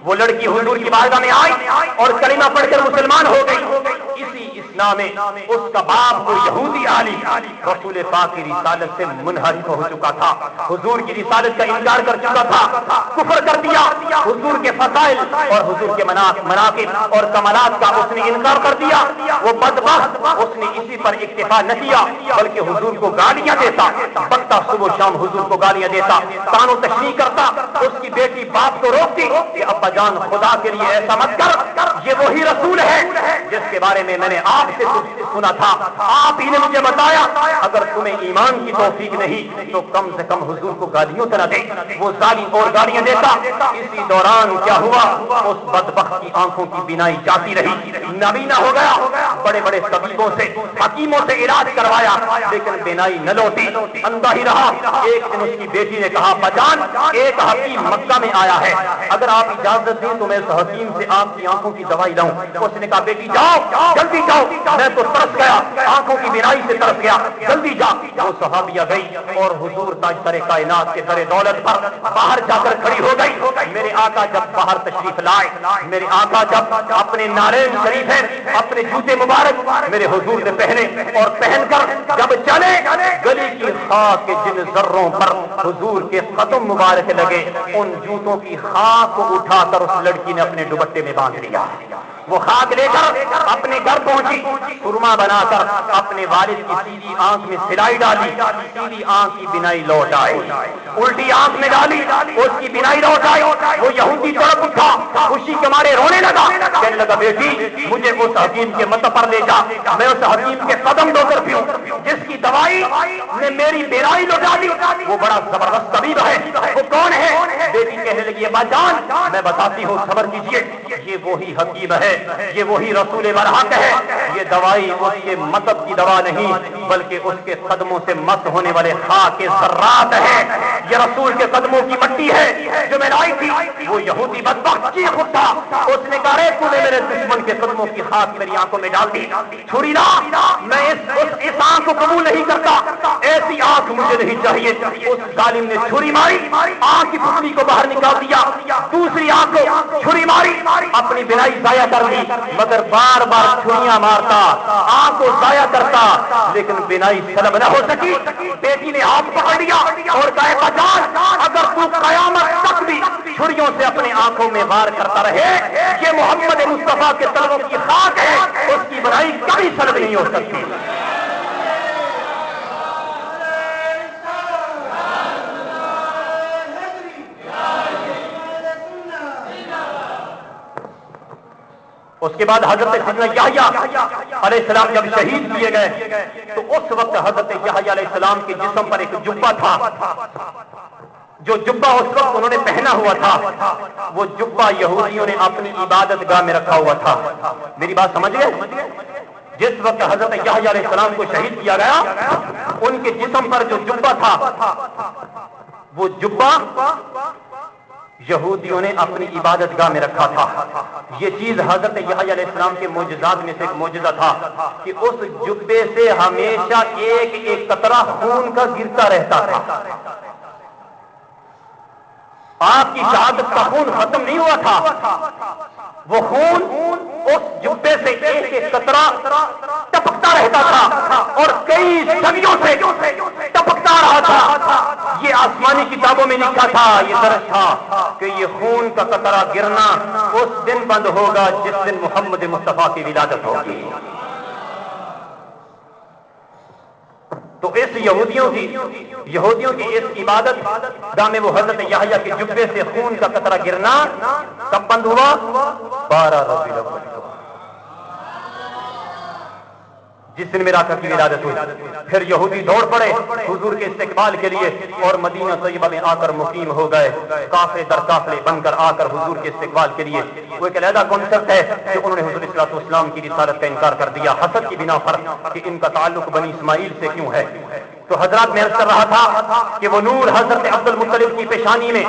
وہ لڑکی حضور کی بارگاہ میں آئی اور کلمہ پڑھ کر مسلمان ہو گئی. اسی اسنا میں اس کا باپ کو یہودی عالم رسول پاک کی رسالت سے منحرف ہو چکا تھا, حضور کی رسالت کا انکار کر چکا تھا, کفر کر دیا, حضور کے فضائل اور حضور کے مناقب اور کمالات کا اس نے انکار کر دیا. وہ بدبخت اس نے اسی پر اکتفا نہ کیا بلکہ حضور کو گالیاں دیتا, بکتا صبح و شام حضور کو گالیاں دیتا, تان و تشریح کرتا. اس کی بیٹی باپ کو روکتی کہ ابا جان خدا کے لیے ایسا مت کر, یہ وہی رسول ہے جس کے بارے میں نے آپ سے سنا تھا, آپ ہی نے مجھے بتایا. اگر تمہیں ایمان کی توفیق نہیں تو کم سے کم حضور کو گالیوں تو نہ دے. وہ ظالم اور گالیاں دیتا. اسی دوران کیا ہوا, اس بدبخت کی آنکھوں کی بینائی جاتی رہی, نابینا ہو گیا. بڑے بڑے طبیبوں سے حکیموں سے علاج کروایا لیکن بینائی نہ لوٹی, اندھا ہی رہا. ایک دن اس کی بیٹی نے کہا بجان ایک حکیم مکہ میں آیا ہے, اگر آپ اجازت دیں تو میں اس حکیم سے آپ کی آنکھوں کی دوائی لاؤں. اس نے کہا بیٹی جاؤ جلدی جاؤ, میں تو ترس گیا, آنکھوں کی بینائی سے ترس گیا, جلدی جا. وہ صحابیہ گئی اور حضور تاجدار کائنات کے در دولت پر باہر جا کر کھڑی ہو گئی. میرے آقا جب باہر تشریف لائے, میرے آقا جب اپنے نعلین شریف ہیں, اپنے جوتے مبارک میرے حضور نے پہنے اور پہن کر جب چلے, گلی کی خاک کے جن ذروں پر حضور کے قدم مبارک لگے ان جوتوں کی خاک کو اٹھا کر اس لڑکی نے اپنے دوپٹے میں باندھ لیا. وہ خاک لے کر اپنے گھر پہنچی, سرما بنا کر اپنے والد کی سیدھی آنکھ میں سلائی ڈالی, سیدھی آنکھ کی بینائی لوٹ آئی. الٹی آنکھ میں ڈالی, اس کی بینائی لوٹ آئی. وہ یہودی تڑپ اٹھا, خوشی کے مارے رونے لگا, کہنے لگا بیٹی مجھے اس حکیم کے مت پر لے جا, میں اس حکیم کے قدم دھو کر پیوں جس کی دوائی نے میری بینائی لوٹا دی. وہ بڑا زبردست طبیب ہے, وہ کون ہے؟ بیٹی کہنے لگی ابا جان میں بتاتی ہوں صبر کیجیے, یہ وہی حکیم ہے, یہ وہی رسول برحق ہے. یہ دوائی اس کے مطلب کی دوا نہیں بلکہ اس کے قدموں سے مس ہونے والے خاک کے ذرات ہے. یہ رسول کے قدموں کی مٹی ہے جو میں لائی تھی. وہ یہودی بدبخت چیخ اٹھا, اس نے کہا تو نے میرے دشمن کے قدموں کی خاک میری آنکھوں میں ڈال دی. چھری نا, میں اس آنکھ کو قبول نہیں کرتا, ایسی آنکھ مجھے نہیں چاہیے. اس ظالم نے چھری ماری, آنکھ کی پھپڑی کو باہر نکال دیا, دوسری آنکھ کو چھری ماری, اپنی بینائی ضائع کر دی. مگر بار بار چھریاں مارتا, آنکھ کو ضائع کرتا لیکن بینائی سلب نہ ہو سکی. بیٹی نے ہاتھ پکڑ لیا اور کہا بجان اگر تو قیامت تک بھی چھریوں سے اپنے آنکھوں میں وار کرتا رہے, یہ محمد مصطفیٰ کے طلبوں کی خاک ہے, اس کی بنائی کبھی سلب نہیں ہو سکتی. اس کے بعد حضرت سیدنا یحییٰ علیہ السلام جب شہید کیے گئے تو اس وقت حضرت یحییٰ علیہ السلام کے جسم پر ایک جبہ تھا. جو جبہ اس وقت انہوں نے پہنا ہوا تھا وہ جبہ یہودیوں نے اپنی عبادت گاہ میں رکھا ہوا تھا. میری بات سمجھ گئے؟ جس وقت حضرت یحییٰ علیہ السلام کو شہید کیا گیا ان کے جسم پر جو جبہ تھا وہ جبہ یہودیوں نے اپنی عبادت گاہ میں رکھا تھا. یہ چیز حضرت یحییٰ علیہ السلام کے معجزات میں سے ایک معجزہ تھا کہ اس جبے سے ہمیشہ ایک ایک قطرہ خون کا گرتا رہتا تھا. آپ کی شہادت کا خون ختم نہیں ہوا تھا, وہ خون اس جبے سے ایک ایک قطرہ ٹپکتا رہتا تھا اور کئی صدیوں سے ٹپکتا رہا تھا. یہ آسمانی کتابوں میں لکھا تھا, یہ درج تھا کہ یہ خون کا قطرہ گرنا اس دن بند ہوگا جس دن محمد مصطفیٰ کی ولادت ہوگی. تو اس یہودیوں کی اس عبادت گاہ میں وہ حضرت یحییٰ کے جبے سے خون کا قطرہ گرنا کب بند ہوا؟ 12 ربیع الاول جس دن میرے آقا کی ولادت ہوئی. پھر یہودی دوڑ پڑے حضور کے استقبال کے لیے اور مدینہ طیبہ میں آ کر مقیم ہو گئے, قافلے در قافلے بن کر آ کر حضور کے استقبال کے لیے. وہ ایک علیحدہ کانسیپٹ ہے کہ انہوں نے حضور صلی اللہ علیہ وسلم کی رسالت کا انکار کر دیا حسد کی بنا پر کہ ان کا تعلق بنی اسماعیل سے کیوں ہے. تو حضرات میں عرض کر رہا تھا کہ وہ نور حضرت عبد المطلب کی پیشانی میں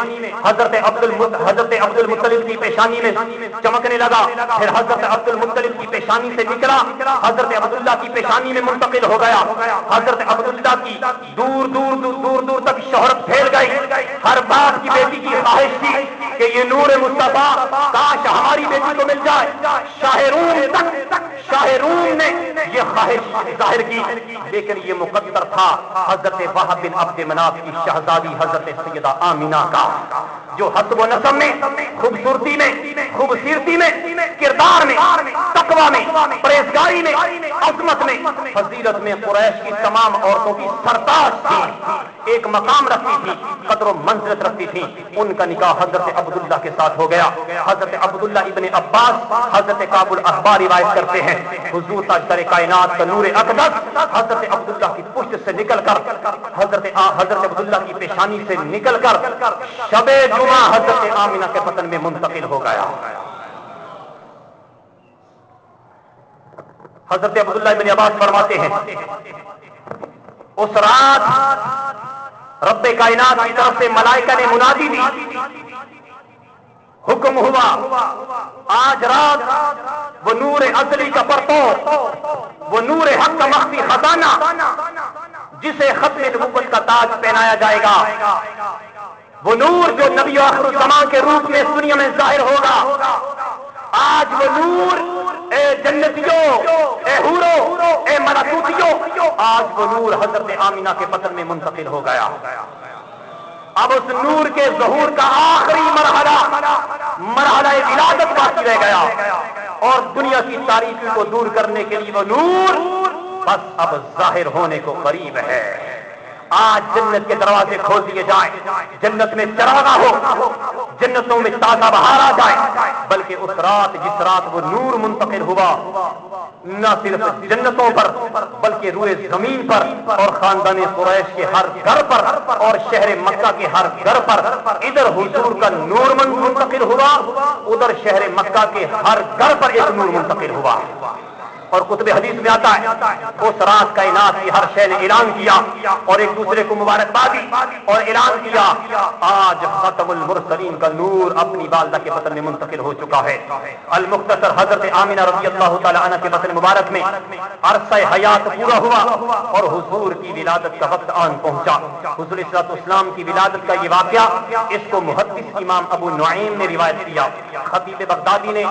حضرت عبد المطلب کی پیشانی میں چمکنے لگا. پھر حضرت عبد المطلب کی پیشانی سے نکلا, حضرت عبداللہ کی پیشانی میں منتقل ہو گیا. حضرت عبداللہ کی دور دور تک شہرت پھیل گئی. ہر باپ کی بیٹی کی خواہش تھی کہ یہ نور مصطفیٰ کاش ہماری بیٹی کو مل جائے. شاہ روم نے یہ خواہش ظاہر کی، لیکن یہ مقدر تھا حضرت وہب بن عبد مناف کی شہزادی حضرت سیدہ آمینہ کا، جو حسب و نسب میں، خوبصورتی میں، خوبصورتی میں، کردار میں، تقوی میں، پرہیزگاری میں، عظمت میں، فضیلت میں قریش کی تمام عورتوں کی سرتاج تھی، ایک مقام رکھتی تھی، قدر و منزلت رکھتی تھی. ان کا نکاح حضرت عبداللہ کے ساتھ ہو گیا. حضرت عبداللہ ابن عباس حضرت کعب الاحبار روایت کرتے ہیں، حضور تاجدار کائنات کا نور اقدس حضرت عبداللہ کی پشت سے نکل کر، حضرت عبداللہ کی پیشانی سے نکل کر شب جمعہ حضرت آمینہ کے وطن میں منتقل ہو گیا. حضرت عبداللہ ابن عباس فرماتے ہیں اس رات رب کائنات کی طرف سے ملائکہ نے منادی دی، حکم ہوا آج رات وہ نور ازلی کا پرتو، وہ نور حق کا مخفی خزانہ جسے ختم نبوت کا تاج پہنایا جائے گا، وہ نور جو نبی آخر الزمان کے روپ میں اس دنیا میں ظاہر ہوگا، آج وہ نور اے جنتیوں، اے حوروں، اے ملکوتیوں، آج وہ نور حضرت آمینہ کے وطن میں منتقل ہو گیا. اب اس نور کے ظہور کا آخری مرحلہ ولادت باقی رہ گیا، اور دنیا کی تاریکی کو دور کرنے کے لیے وہ نور بس اب ظاہر ہونے کو قریب ہے. آج جنت کے دروازے کھول دیے جائیں، جنت میں چراغاں ہو، جنتوں میں تازہ بہار آ جائے، بلکہ اس رات جس رات وہ نور منتقل ہوا، نہ صرف جنتوں پر بلکہ روئے زمین پر اور خاندان قریش کے ہر گھر پر اور شہر مکہ کے ہر گھر پر، ادھر حضور کا نور منتقل ہوا، ادھر شہر مکہ کے ہر گھر پر ایک نور منتقل ہوا. اور کتب حدیث میں آتا ہے اس رات کائنات کی ہر شے نے اعلان کیا اور ایک دوسرے کو مبارکباد دی اور اعلان کیا آج ختم المرسلین کا نور اپنی والدہ کے وطن میں منتقل ہو چکا ہے. المختصر حضرت آمینہ رضی اللہ تعالی عنہ کے وطن مبارک میں عرصہ حیات پورا ہوا اور حضور کی ولادت کا وقت آن پہنچا. حضور صلی اللہ علیہ وسلم کی ولادت کا یہ واقعہ اس کو محدث امام ابو نعیم نے روایت کیا، خطیب بغدادی نے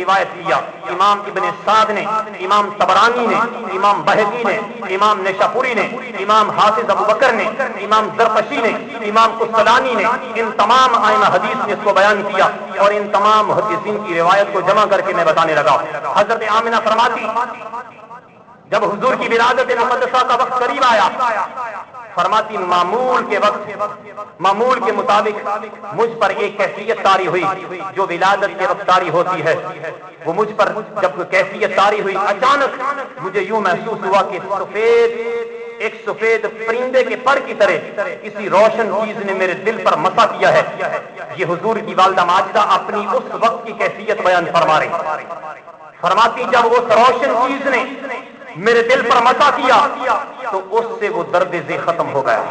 روایت کیا، امام ابن سعد نے، امام طبرانی نے، امام بہقی نے، امام نشاپوری نے، امام حافظ ابو بکر نے، امام زرقشی نے، امام قسطلانی نے، ان تمام ائمہ حدیث نے اس کو بیان کیا اور ان تمام محدثین کی روایت کو جمع کر کے میں بتانے لگا. حضرت آمنہ فرماتی جب حضور کی ولادت مقدسہ کا وقت قریب آیا، فرماتی معمول کے مطابق مجھ پر ایک کیفیت طاری ہوئی جو ولادت کے وقت طاری ہوتی ہے. وہ مجھ پر جب کیفیت طاری ہوئی، اچانک مجھے یوں محسوس ہوا کہ ایک سفید پرندے کے پر کی طرح کسی روشن چیز نے میرے دل پر مسا کیا ہے. یہ حضور کی والدہ ماجدہ اپنی اس وقت کی کیفیت بیان فرما رہی. فرماتی جب اس روشن چیز نے میرے دل پر مسا کیا تو اس سے وہ درد ذی ختم ہو گیا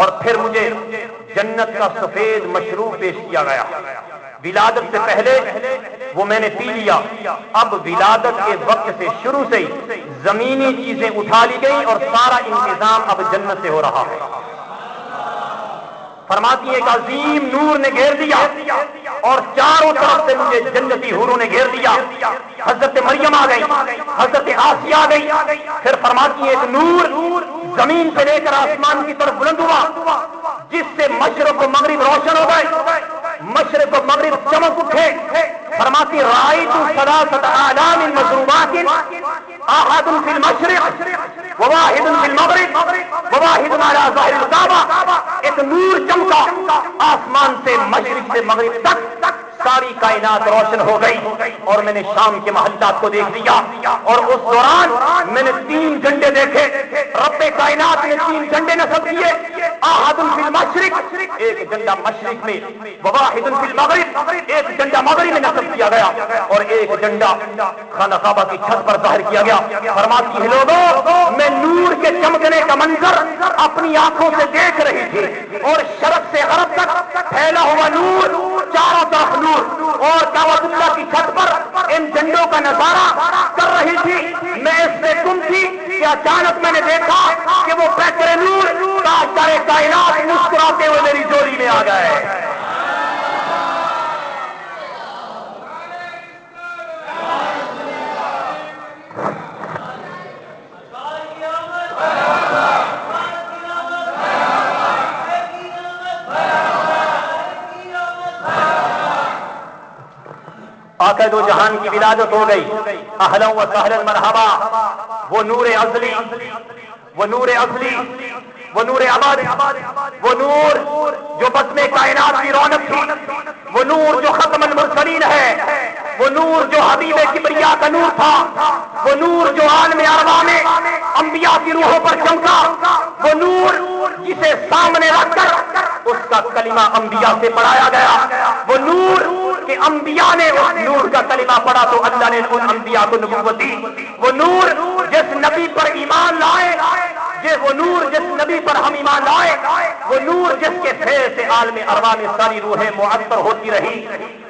اور پھر مجھے جنت کا سفید مشروب پیش کیا گیا. ولادت سے پہلے وہ میں نے پی لیا، اب ولادت کے وقت سے شروع سے ہی زمینی چیزیں اٹھا لی گئی اور سارا انتظام اب جنت سے ہو رہا ہے. فرماتی ایک عظیم نور نے گھیر دیا اور چاروں طرف سے مجھے جنتی حوروں نے گھیر دیا. حضرت مریم آ گئی، حضرت آسیہ آ گئی. پھر فرماتی ایک نور زمین سے لے کر آسمان کی طرف بلند ہوا جس سے مشرق و مغرب روشن ہو گئے، مشرق و مغرب چمک اٹھے. فرماتی رأیت ثلاثة آلام مضروبات، احد فی المشرق وواحد فی المغرب وواحد علی ظاہر الکعبہ. ایک نور چمکا آسمان سے مشرق سے مغرب تک، ساری کائنات روشن ہو گئی اور میں نے شام کے محلات کو دیکھ لیا اور اس دوران میں نے 3 جھنڈے دیکھے. رب کائنات نے 3 جھنڈے نصب کیے، احد فی المشرق، ایک جھنڈا مشرق میں، وواحد فی المغرب، ایک جھنڈا مغرب میں نصب کیا گیا اور ایک جھنڈا خانہ کعبہ کی چھت پر ظاہر کیا گیا. فرماتی ہے لوگوں میں نور کے چمکنے کا منظر اپنی آنکھوں سے دیکھ رہی تھی اور شرق سے غرب تک پھیلا ہوا نور، چاروں طرف نور، اور کعبۃ اللہ کی چھت پر ان جھنڈوں کا نظارہ کر رہی تھی. میں اس سے گم تھی کہ اچانک میں نے دیکھا کہ وہ پیکر نور تاجدار کائنات مسکراتے ہوئے میری جوڑی میں آ گئے. آقا دو جہان کی ولادت ہو گئی. اہلا و سہلا مرحبا. وہ نور ازلی، وہ نور ازلی، وہ نور ابد، وہ نور جو بزم کائنات کی رونق تھی، وہ نور جو ختم المرسلین ہے، وہ نور جو حبیب کبریا کا نور تھا، وہ نور جو عالم ارواح میں انبیاء کی روحوں پر چمکا، وہ نور جسے سامنے رکھ کر اس کا کلمہ انبیاء سے پڑھایا گیا، وہ نور کہ انبیاء نے اس نور کا کلمہ پڑھا تو اللہ نے ان انبیاء کو نبوت دی. وہ نور جس نبی پر ایمان لائے، وہ نور جس نبی پر ہم ایمان لائے، وہ نور جس کے فیض سے عالم ارواح میں ساری روحیں معطر ہوتی رہی،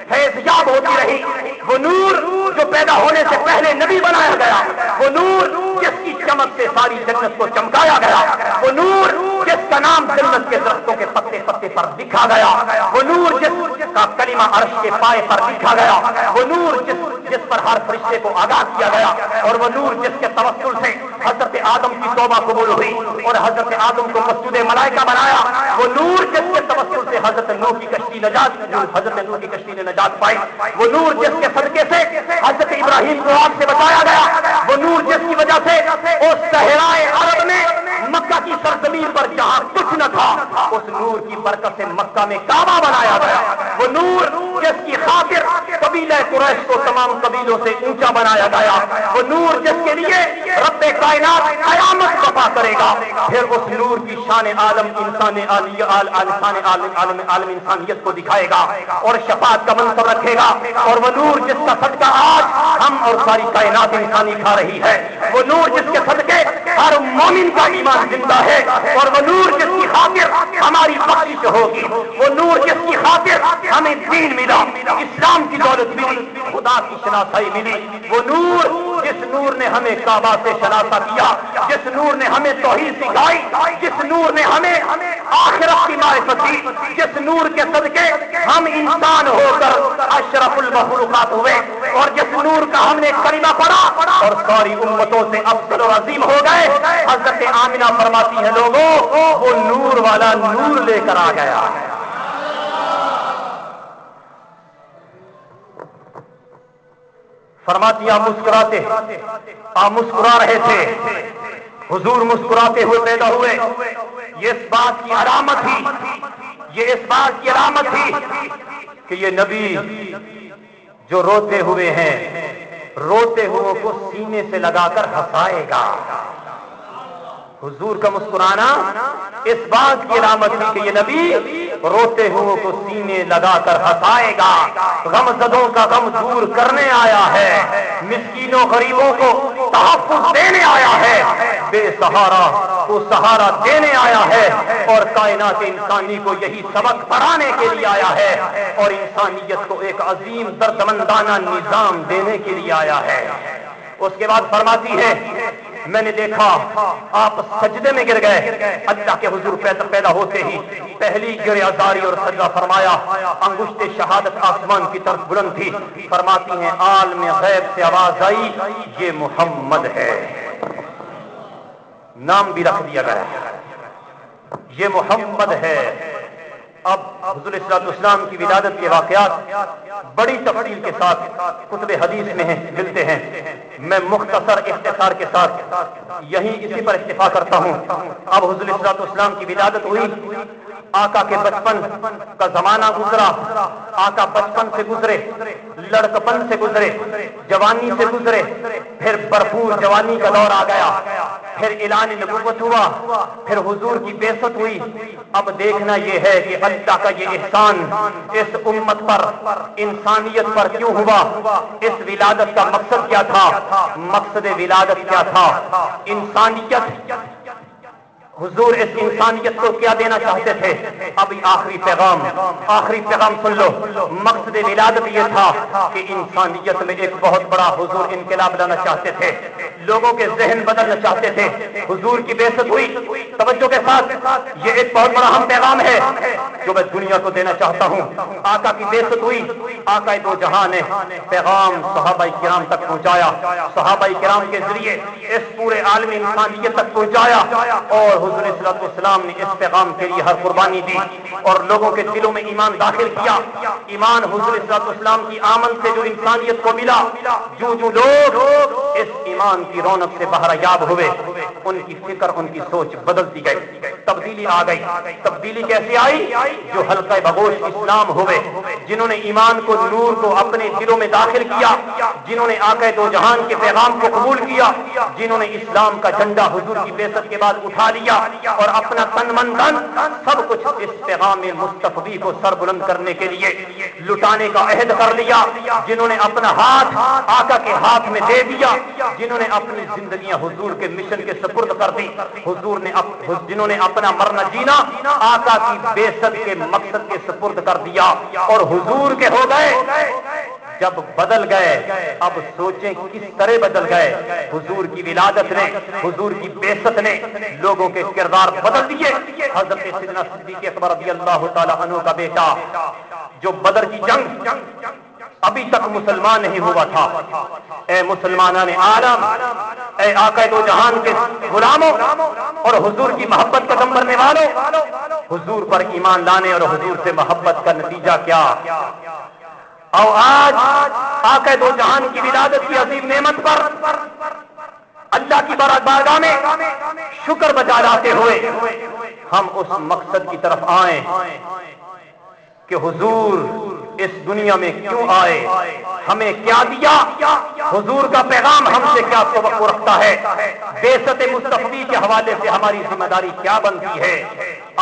فیض یاب ہوتی رہی، وہ نور جو پیدا ہونے سے پہلے نبی بنایا گیا، وہ نور جس کی چمک سے ساری جنت کو چمکایا گیا، وہ نور جس کا نام جنت کے درختوں کے پتے پتے پر لکھا گیا، وہ نور جس کا کلمہ عرش کے پائے پر لکھا گیا، وہ نور جس پر ہر فرشتے کو آگاہ کیا گیا، اور وہ نور جس کے توسل سے حضرت آدم کی توبہ قبول ہوئی اور حضرت آدم کو مسجود ملائکہ بنایا، وہ نور جس کے توسل سے حضرت نوح کی کشتی نے نجات پائی، وہ نور جس کے صدقے سے حضرت ابراہیم کو آگ سے بچایا گیا، وہ نور جس کی وجہ سے اس صحرائے عرب میں مکہ کی سرزمین پر جہاں کچھ نہ تھا، اس نور کی برکت سے مکہ میں کعبہ بنایا گیا، وہ نور جس کی خاطر قبیلہ قریش کو تمام قبیلوں سے اونچا بنایا گیا، وہ نور جس کے لیے رب کائنات قیامت برپا کرے گا، پھر اس نور کی شان عالم عالم انسانیت کو دکھائے گا اور شفاعت کا منصب رکھے گا، اور وہ نور جس کا صدقہ آج ہم اور ساری کائنات انسانی کھا رہی ہے، وہ نور جس کے صدقے ہر مومن کا ایمان زندہ ہے، اور وہ نور جس کی خاطر ہماری بخشش ہوگی، وہ نور جس کی خاطر ہمیں دین ملا، اسلام کی دولت ملی، خدا کی شناسائی ملی، وہ نور جس نور نے ہمیں کعبہ سے شناسا کیا، جس نور نے ہمیں توحید سکھائی، جس نور نے ہمیں آخرت کی معرفت دی، جس نور کے صدقے ہم انسان ہو کر اشرف المخلوقات ہوئے، اور جس نور کا ہم نے کلمہ پڑھا اور ساری امتوں سے افضل و عظیم ہو گئے. حضرت آمنہ فرماتی ہے لوگوں وہ نور والا نور لے کر آ گیا. فرماتی آپ مسکرا رہے تھے، حضور مسکراتے ہوئے پیدا ہوئے، یہ اس بات کی علامت تھی کہ یہ نبی جو روتے ہوئے ہیں، روتے ہوئے کو سینے سے لگا کر ہنسائے گا. حضور کا مسکرانا اس بات کی علامت تھی کہ یہ نبی روتے ہوئے کو سینے لگا کر ہنسائے گا، غم زدوں کا غم دور کرنے آیا ہے، مسکینوں غریبوں کو تحفظ دینے آیا ہے، بے سہارا کو سہارا دینے آیا ہے، اور کائنات انسانی کو یہی سبق پڑھانے کے لیے آیا ہے، اور انسانیت کو ایک عظیم دردمندانہ نظام دینے کے لیے آیا ہے. اس کے بعد فرماتی ہے میں نے دیکھا آپ سجدے میں گر گئے. اللہ کے حضور پیدا ہوتے ہی پہلی گریزاری اور سجدہ فرمایا، انگشت شہادت آسمان کی طرف بلند تھی. فرماتی ہیں عالم غیب سے آواز آئی یہ محمد ہے، نام بھی رکھ دیا گیا، یہ محمد ہے. اب حضور صلی اللہ علیہ وسلم کی ولادت کے واقعات بڑی تفصیل کے ساتھ کتب حدیث میں ملتے ہیں. میں مختصر اختصار کے ساتھ یہیں اسی پر اکتفا کرتا ہوں. اب حضور صلی اللہ علیہ وسلم کی ولادت ہوئی، آقا کے بچپن کا زمانہ گزرا، آقا بچپن سے گزرے، لڑکپن سے گزرے، جوانی سے گزرے، پھر بھرپور جوانی کا دور آ گیا، پھر اعلان نبوت ہوا، پھر حضور کی بعثت ہوئی. اب دیکھنا یہ ہے کہ اللہ کا یہ احسان اس امت پر، انسانیت پر کیوں ہوا، اس ولادت کا مقصد کیا تھا، مقصد ولادت کیا تھا، انسانیت، حضور اس انسانیت کو کیا دینا چاہتے تھے. ابھی آخری پیغام سن لو. مقصد ولادت یہ تھا کہ انسانیت میں ایک بہت بڑا حضور انقلاب لانا چاہتے تھے، لوگوں کے ذہن بدلنا چاہتے تھے. حضور کی بعثت ہوئی، توجہ کے ساتھ یہ ایک بہت بڑا اہم پیغام ہے جو میں دنیا کو دینا چاہتا ہوں. آقا کی بعثت ہوئی، آقا دو جہاں نے پیغام صحابہ کرام تک پہنچایا، صحابہ کرام کے ذریعے اس پورے عالم انسانیت تک پہنچایا، اور حضور صلی اللہ علیہ وسلم نے اس پیغام کے لیے ہر قربانی دی اور لوگوں کے دلوں میں ایمان داخل کیا. ایمان حضور صلی اللہ علیہ وسلم کی آمد سے جو انسانیت کو ملا، جو لوگ اس ایمان کی رونق سے بہرایاب ہوئے، ان کی فکر، ان کی سوچ بدلتی گئی، تبدیلی آ گئی. تبدیلی کیسے آئی؟ جو حلقہ بگوش اسلام ہوئے، جنہوں نے ایمان کو، نور کو اپنے دلوں میں داخل کیا، جنہوں نے آقا دو جہان کے پیغام کو قبول کیا، جنہوں نے اسلام کا جھنڈا حضور کی بعثت کے بعد اٹھا لیا اور اپنا تن من دھن سب کچھ اس پیغام مصطفی کو سر بلند کرنے کے لیے لٹانے کا عہد کر لیا، جنہوں نے اپنا ہاتھ آقا کے ہاتھ میں دے دیا، جنہوں نے اپنی زندگیاں حضور کے مشن کے سپرد کر دی، جنہوں نے اپنا مرنا جینا آقا کی بعثت کے مقصد کے سپرد کر دیا اور حضور کے ہو گئے. جب بدل گئے اب سوچیں کس طرح بدل گئے. حضور کی ولادت نے، حضور کی بعثت نے لوگوں کے کردار بدل دیے. حضرت سیدنا صدیق اکبر رضی اللہ تعالی عنہ کا بیٹا جو بدر کی جنگ ابھی تک مسلمان نہیں ہوا تھا، اے مسلمانان عالم، اے آقا دو جہان کے غلاموں اور حضور کی محبت کا دم بھرنے والوں، حضور پر ایمان لانے اور حضور سے محبت کا نتیجہ کیا؟ اور آج آقا دو جہان کی ولادت کی عظیم نعمت پر اللہ کی بارگاہ میں شکر بجا لاتے ہوئے ہم اس مقصد کی طرف آئیں کہ حضور اس دنیا میں کیوں آئے، ہمیں کیا دیا، حضور کا پیغام ہم سے کیا توقع رکھتا ہے، بعثت مصطفی کے حوالے سے ہماری ذمہ داری کیا بنتی ہے.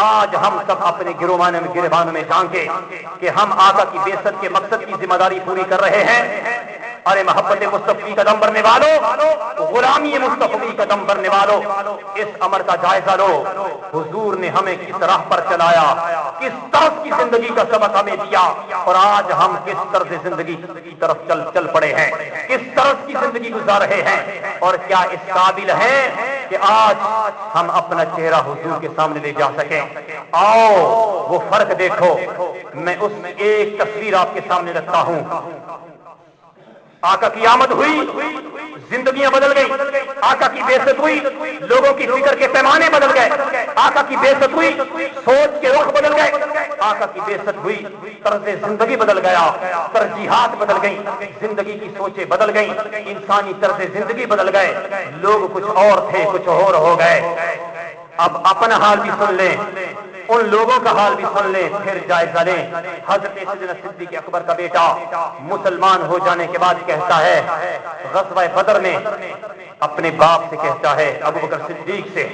آج ہم سب اپنے گریبانوں میں جھانکیں کہ ہم آقا کی بعثت کے مقصد کی ذمہ داری پوری کر رہے ہیں. ارے محبت مصطفی قدم بھرنے والوں، غلامی مصطفی قدم بھرنے والوں، اس امر کا جائزہ لو. حضور نے ہمیں کس راہ پر چلایا، کس طرف کی زندگی کا سبق ہمیں دیا اور آج ہم کس طرز زندگی کی طرف چل پڑے ہیں، کس طرز کی زندگی گزار رہے ہیں اور کیا اس قابل ہے کہ آج ہم اپنا چہرہ حضور کے سامنے لے جا سکیں. آؤ وہ فرق دیکھو. میں اس میں ایک تصویر آپ کے سامنے رکھتا ہوں. آقا کی آمد ہوئی، زندگیاں بدل گئی. آقا کی بعثت ہوئی، لوگوں کی فکر کے پیمانے بدل گئے. آقا کی بعثت ہوئی، سوچ کے رخ بدل گئے. آقا کی بعثت ہوئی، طرز زندگی بدل گیا، ترجیحات بدل گئیں، زندگی کی سوچیں بدل گئیں، انسانی طرز زندگی بدل گئے. لوگ کچھ اور تھے، کچھ اور ہو گئے. اب اپنا حال بھی سن لیں، ان لوگوں کا حال بھی سن لیں، پھر جائزہ لیں. حضرت سیدنا صدیق اکبر کا بیٹا مسلمان ہو جانے کے بعد کہتا ہے، غزوہ بدر میں اپنے باپ سے کہتا ہے، ابو بکر صدیق سے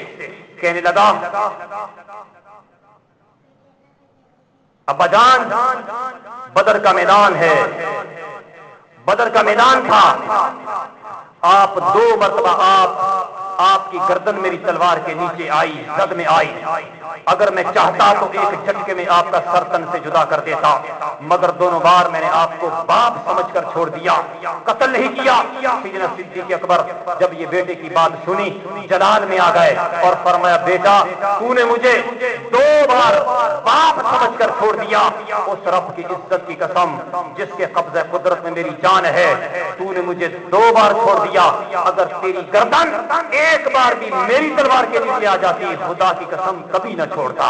کہنے لگا، ابا جان بدر کا میدان ہے، بدر کا میدان تھا، آپ 2 مرتبہ آپ کی گردن میری تلوار کے نیچے آئی، زد میں آئی. اگر میں چاہتا تو ایک جھٹکے میں آپ کا سر تن سے جدا کر دیتا، مگر دونوں بار میں نے آپ کو باپ سمجھ کر چھوڑ دیا، قتل نہیں کیا. سیدنا صدیق اکبر جب یہ بیٹے کی بات سنی جلال میں آ گئے اور فرمایا، بیٹا تو نے مجھے 2 بار باپ سمجھ کر چھوڑ دیا، اس رب کی عزت کی قسم جس کے قبضہ قدرت میں میری جان ہے، تو نے مجھے 2 بار چھوڑ دیا. اگر تیری گردن ایک بار بھی میری تلوار کے نیچے آ جاتی، خدا کی قسم کبھی نہ چھوڑتا،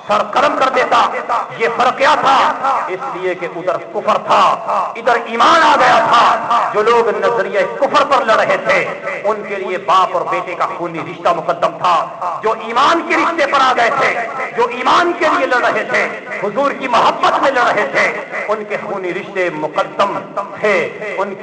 سر قلم کر دیتا. یہ فرق کیا تھا؟ اس لیے کہ ادھر کفر تھا، ادھر ایمان آ گیا تھا. جو لوگ نظریہ کفر پر لڑ رہے تھے ان کے لیے باپ اور بیٹے کا خونی رشتہ مقدم تھا. جو ایمان کے رشتے پر آ گئے تھے، جو ایمان کے لیے لڑ رہے تھے، حضور کی محبت میں لڑ رہے تھے، ان کے خونی رشتے مقدم تھے. ان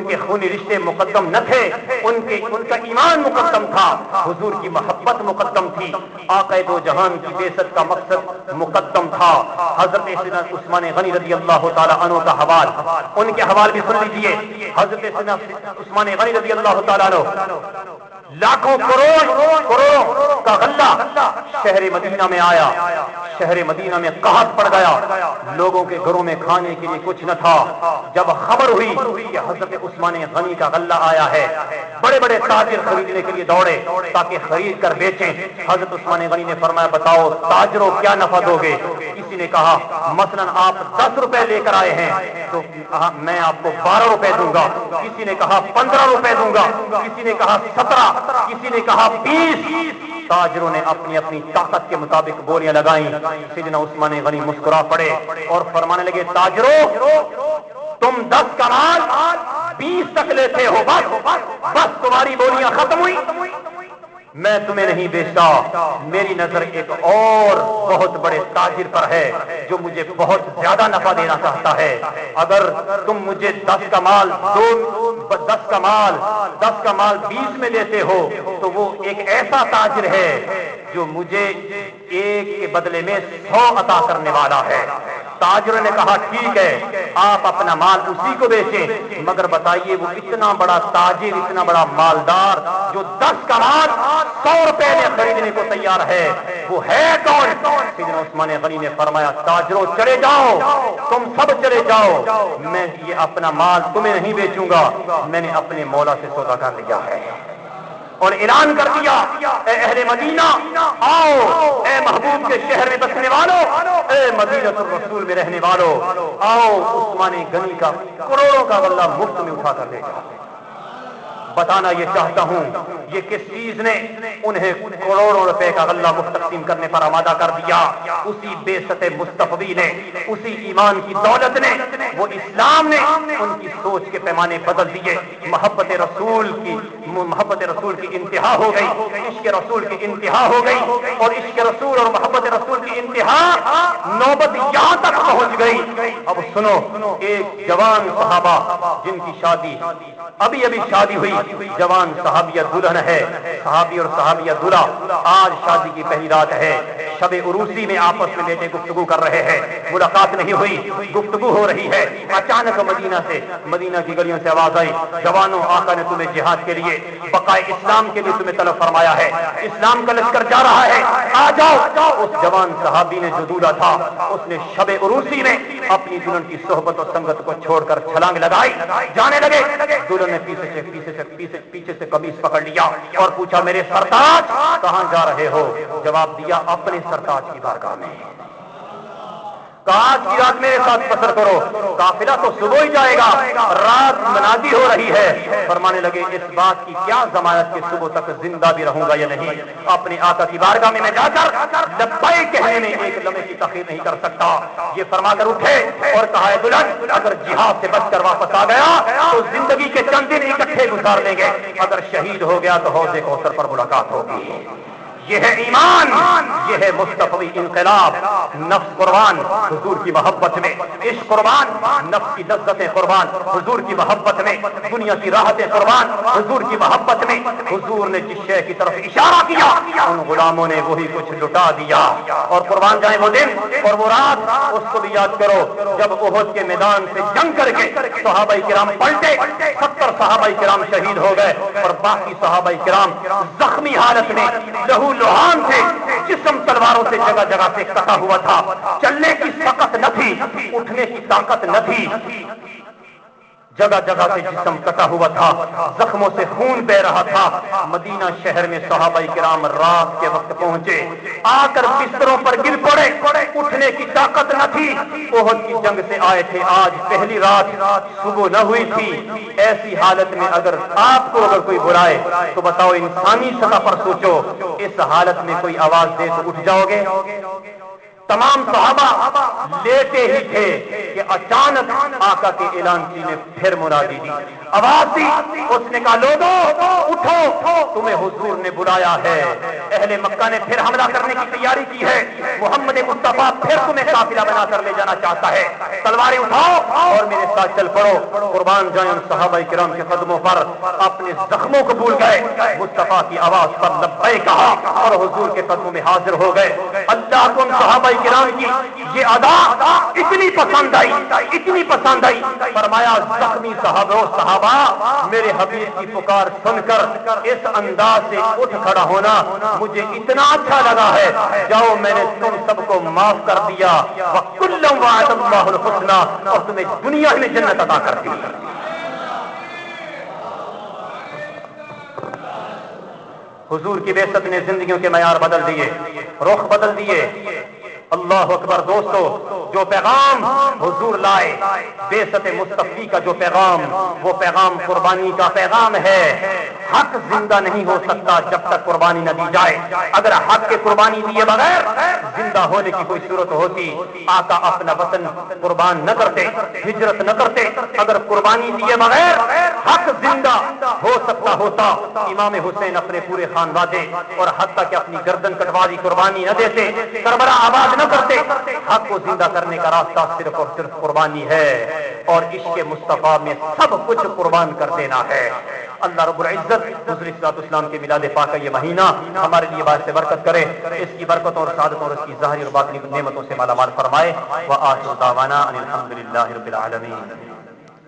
کے خونی رشتے مقدم نہ تھے، ان کا ایمان مقدم تھا، حضور کی محبت مقدم تھی، آقا دو جہان کی بعثت کا مقصد مقدم تھا. حضرت سیدنا عثمان غنی رضی اللہ تعالی عنہ کا حوال، ان کے حوال بھی سن لیجئے. حضرت سیدنا عثمان غنی رضی اللہ تعالی عنہ لاکھوں کروڑ کا غلہ شہر مدینہ میں آیا. شہر مدینہ میں قحط پڑ گیا، لوگوں کے گھروں میں کھانے کے لیے کچھ نہ تھا. جب خبر ہوئی کہ حضرت عثمان غنی کا غلہ آیا ہے، بڑے بڑے تاجر خریدنے کے لیے دوڑے تاکہ خرید کر بیچیں. حضرت عثمان غنی نے فرمایا، بتاؤ تاجروں کیا نفع دو گے؟ کسی نے کہا مثلا آپ 10 روپے لے کر آئے ہیں تو میں آپ کو 12 روپے دوں گا. کسی نے کہا 15 روپے دوں گا. کسی نے کہا 17. کسی نے کہا 20. تاجروں نے اپنی اپنی طاقت کے مطابق بولیاں لگائیں. سیدنا عثمان غنی مسکرا پڑے اور فرمانے لگے تاجروں تم 10 کا مال 20 تک لیتے ہو, بس تمہاری بولیاں ختم ہوئی, میں تمہیں نہیں بیچتا. میری نظر ایک اور بہت بڑے تاجر پر ہے جو مجھے بہت زیادہ نفع دینا چاہتا ہے. اگر تم مجھے 10 کا مال 20 میں دیتے ہو تو وہ ایک ایسا تاجر ہے جو مجھے 1 کے بدلے میں 100 عطا کرنے والا ہے. تاجر نے کہا ٹھیک ہے آپ اپنا مال اسی کو بیچیں, مگر بتائیے وہ اتنا بڑا تاجر, اتنا بڑا مالدار جو 10 کا مال 100 روپے میں خریدنے کو تیار ہے, وہ ہے کون؟ سیدنا عثمان غنی نے فرمایا تاجروں چلے جاؤ, تم سب چلے جاؤ, میں یہ اپنا مال تمہیں نہیں بیچوں گا, میں نے اپنے مولا سے سودا کر لیا ہے. اور اعلان کر دیا اے اہل مدینہ آؤ, اے محبوب کے شہر میں بسنے والوں, اے مدینہ الرسول میں رہنے والوں, آؤ عثمان غنی کا کروڑوں کا غلہ مفت میں اٹھا کر لے جاؤ. بتانا یہ چاہتا ہوں یہ کس چیز نے انہیں کروڑوں روپے کا غلہ مفت تقسیم کرنے پر آمادہ کر دیا؟ اسی بے ست مصطفی نے, اسی ایمان کی دولت نے, وہ اسلام نے ان کی سوچ کے پیمانے بدل دیے. محبت رسول کی انتہا ہو گئی, عشق رسول کی انتہا ہو گئی, اور عشق رسول اور محبت رسول کی انتہا نوبت یہاں تک پہنچ گئی. اب سنو, ایک جوان صحابہ جن کی شادی ابھی شادی ہوئی, جوان صحابیہ دلہن ہے, صحابی اور صحابیہ دلہا آج شادی کی پہلی رات ہے, شب عروسی میں آپس میں بیٹے گفتگو کر رہے ہیں, ملاقات نہیں ہوئی, گفتگو ہو رہی ہے. اچانک مدینہ کی گلیوں سے آواز آئی, جوانوں آقا نے تمہیں جہاد کے لیے, بقائے اسلام کے لیے تمہیں طلب فرمایا ہے, اسلام کا لشکر جا رہا ہے, آ جاؤ. اس جوان صحابی نے جو دولہا تھا اس نے شب عروسی میں اپنی دلہن کی صحبت اور سنگت کو چھوڑ کر چھلانگ لگائی, جانے لگے. دلہن نے پیچھے سے قمیص پکڑ لیا اور پوچھا میرے سرتاج کہاں جا رہے ہو؟ جواب دیا اپنے سرتاج کی بارگاہ میں. آج کی رات میرے ساتھ بسر کرو, قافلہ تو صبح ہی جائے گا, رات منادی ہو رہی ہے. فرمانے لگے اس بات کی کیا ضمانت کہ صبح تک زندہ بھی رہوں گا یا نہیں؟ اپنے آقا کی بارگاہ میں جا کر لبیک کہنے میں ایک لمحے کی تاخیر نہیں کر سکتا. یہ فرما کر اٹھے اور کہا ہے دلہن اگر جہاد سے بچ کر واپس آ گیا تو زندگی کے چند دن اکٹھے گزار لیں گے, اگر شہید ہو گیا تو حوض کوثر پر ملاقات ہوگی. یہ ہے ایمان, یہ ہے مصطفی انقلاب. نفس قربان حضور کی محبت میں, عشق قربان, نفس کی لذتیں قربان حضور کی محبت میں, دنیا کی راحتیں قربان حضور کی محبت میں. حضور نے جس شے کی طرف اشارہ کیا ان غلاموں نے وہی کچھ لٹا دیا. اور قربان جائیں وہ دن اور وہ رات, اس کو بھی یاد کرو جب احد کے میدان سے جنگ کر کے صحابہ کرام پلٹے, 70 صحابہ کرام شہید ہو گئے اور باقی صحابہ کرام زخمی حالت میں لہو لوہان تھے, جسم تلواروں سے جگہ جگہ سے کٹا ہوا تھا, چلنے کی طاقت نہ تھی, اٹھنے کی طاقت نہ تھی, جگہ جگہ سے جسم کٹا ہوا تھا, زخموں سے خون بہ رہا تھا. مدینہ شہر میں صحابہ کرام رات کے وقت پہنچے, آ کر بستروں پر گر پڑے, اٹھنے کی طاقت نہ تھی. احد کی جنگ سے آئے تھے, آج پہلی رات, صبح نہ ہوئی تھی. ایسی حالت میں اگر آپ کو کوئی بلائے تو بتاؤ انسانی سطح پر سوچو, اس حالت میں کوئی آواز دے تو اٹھ جاؤ گے؟ تمام صحابہ لیتے ہی تھے کہ اچانک آقا کے اعلان کی نے پھر منادی دی, آواز دی. اس نے کہا لوگوں اٹھو, تمہیں حضور نے بلایا ہے. اہل مکہ نے پھر حملہ کرنے کی تیاری کی ہے, محمد مصطفیٰ پھر تمہیں قافلہ بنا کر لے جانا چاہتا ہے. تلواریں اٹھاؤ اور میرے ساتھ چل پڑو. قربان جائیں ان صحابہ کرام کے قدموں پر, اپنے زخموں کو بھول گئے, مصطفیٰ کی آواز پر لبیک کہا اور حضور کے قدموں میں حاضر ہو گئے. اللہ کو ان صحابہ کرام کی یہ ادا اتنی پسند آئی, فرمایا زخمی صحابہ میرے حبیب کی پکار سن کر اس انداز سے اٹھ کھڑا ہونا مجھے اتنا اچھا لگا ہے, جاؤ میں نے تم سب کو معاف کر دیا, وَكُلًّا وَعَدَ اللَّهُ الْحُسْنَىٰ, اور تمہیں دنیا میں جنت عطا کر دی. حضور کی بعثت نے زندگیوں کے معیار بدل دیے, رخ بدل دیے. اللہ اکبر دوستو، جو پیغام حضور لائے بعثت مصطفی کا جو پیغام، وہ پیغام قربانی کا پیغام ہے۔ حق زندہ نہیں ہو سکتا جب تک قربانی نہ دی جائے۔ اگر حق کے قربانی دیے بغیر زندہ ہونے کی کوئی صورت ہوتی، آقا اپنا وطن قربان نہ کرتے، ہجرت نہ کرتے۔ اگر قربانی دیے بغیر حق زندہ ہو سکتا ہوتا، امام حسین اپنے پورے خاندادے اور حتیٰ کہ اپنی گردن کٹوا دی قربانی نہ دیتے، کربلا آباد نہ کرتے۔ حق کو زندہ کرنے کا راستہ صرف اور صرف قربانی ہے، اور عشق مصطفیٰ میں سب کچھ قربان کر دینا ہے۔ اللہ رب العزت حضور صلی اللہ علیہ وسلم کے میلاد پاک کا یہ مہینہ ہمارے لیے باعث برکت کرے، اس کی برکتوں اور سعادتوں اور اس کی ظاہری اور باطنی نعمتوں سے مالا مال فرمائے۔ وآخر دعوانا ان الحمد للہ رب العالمین۔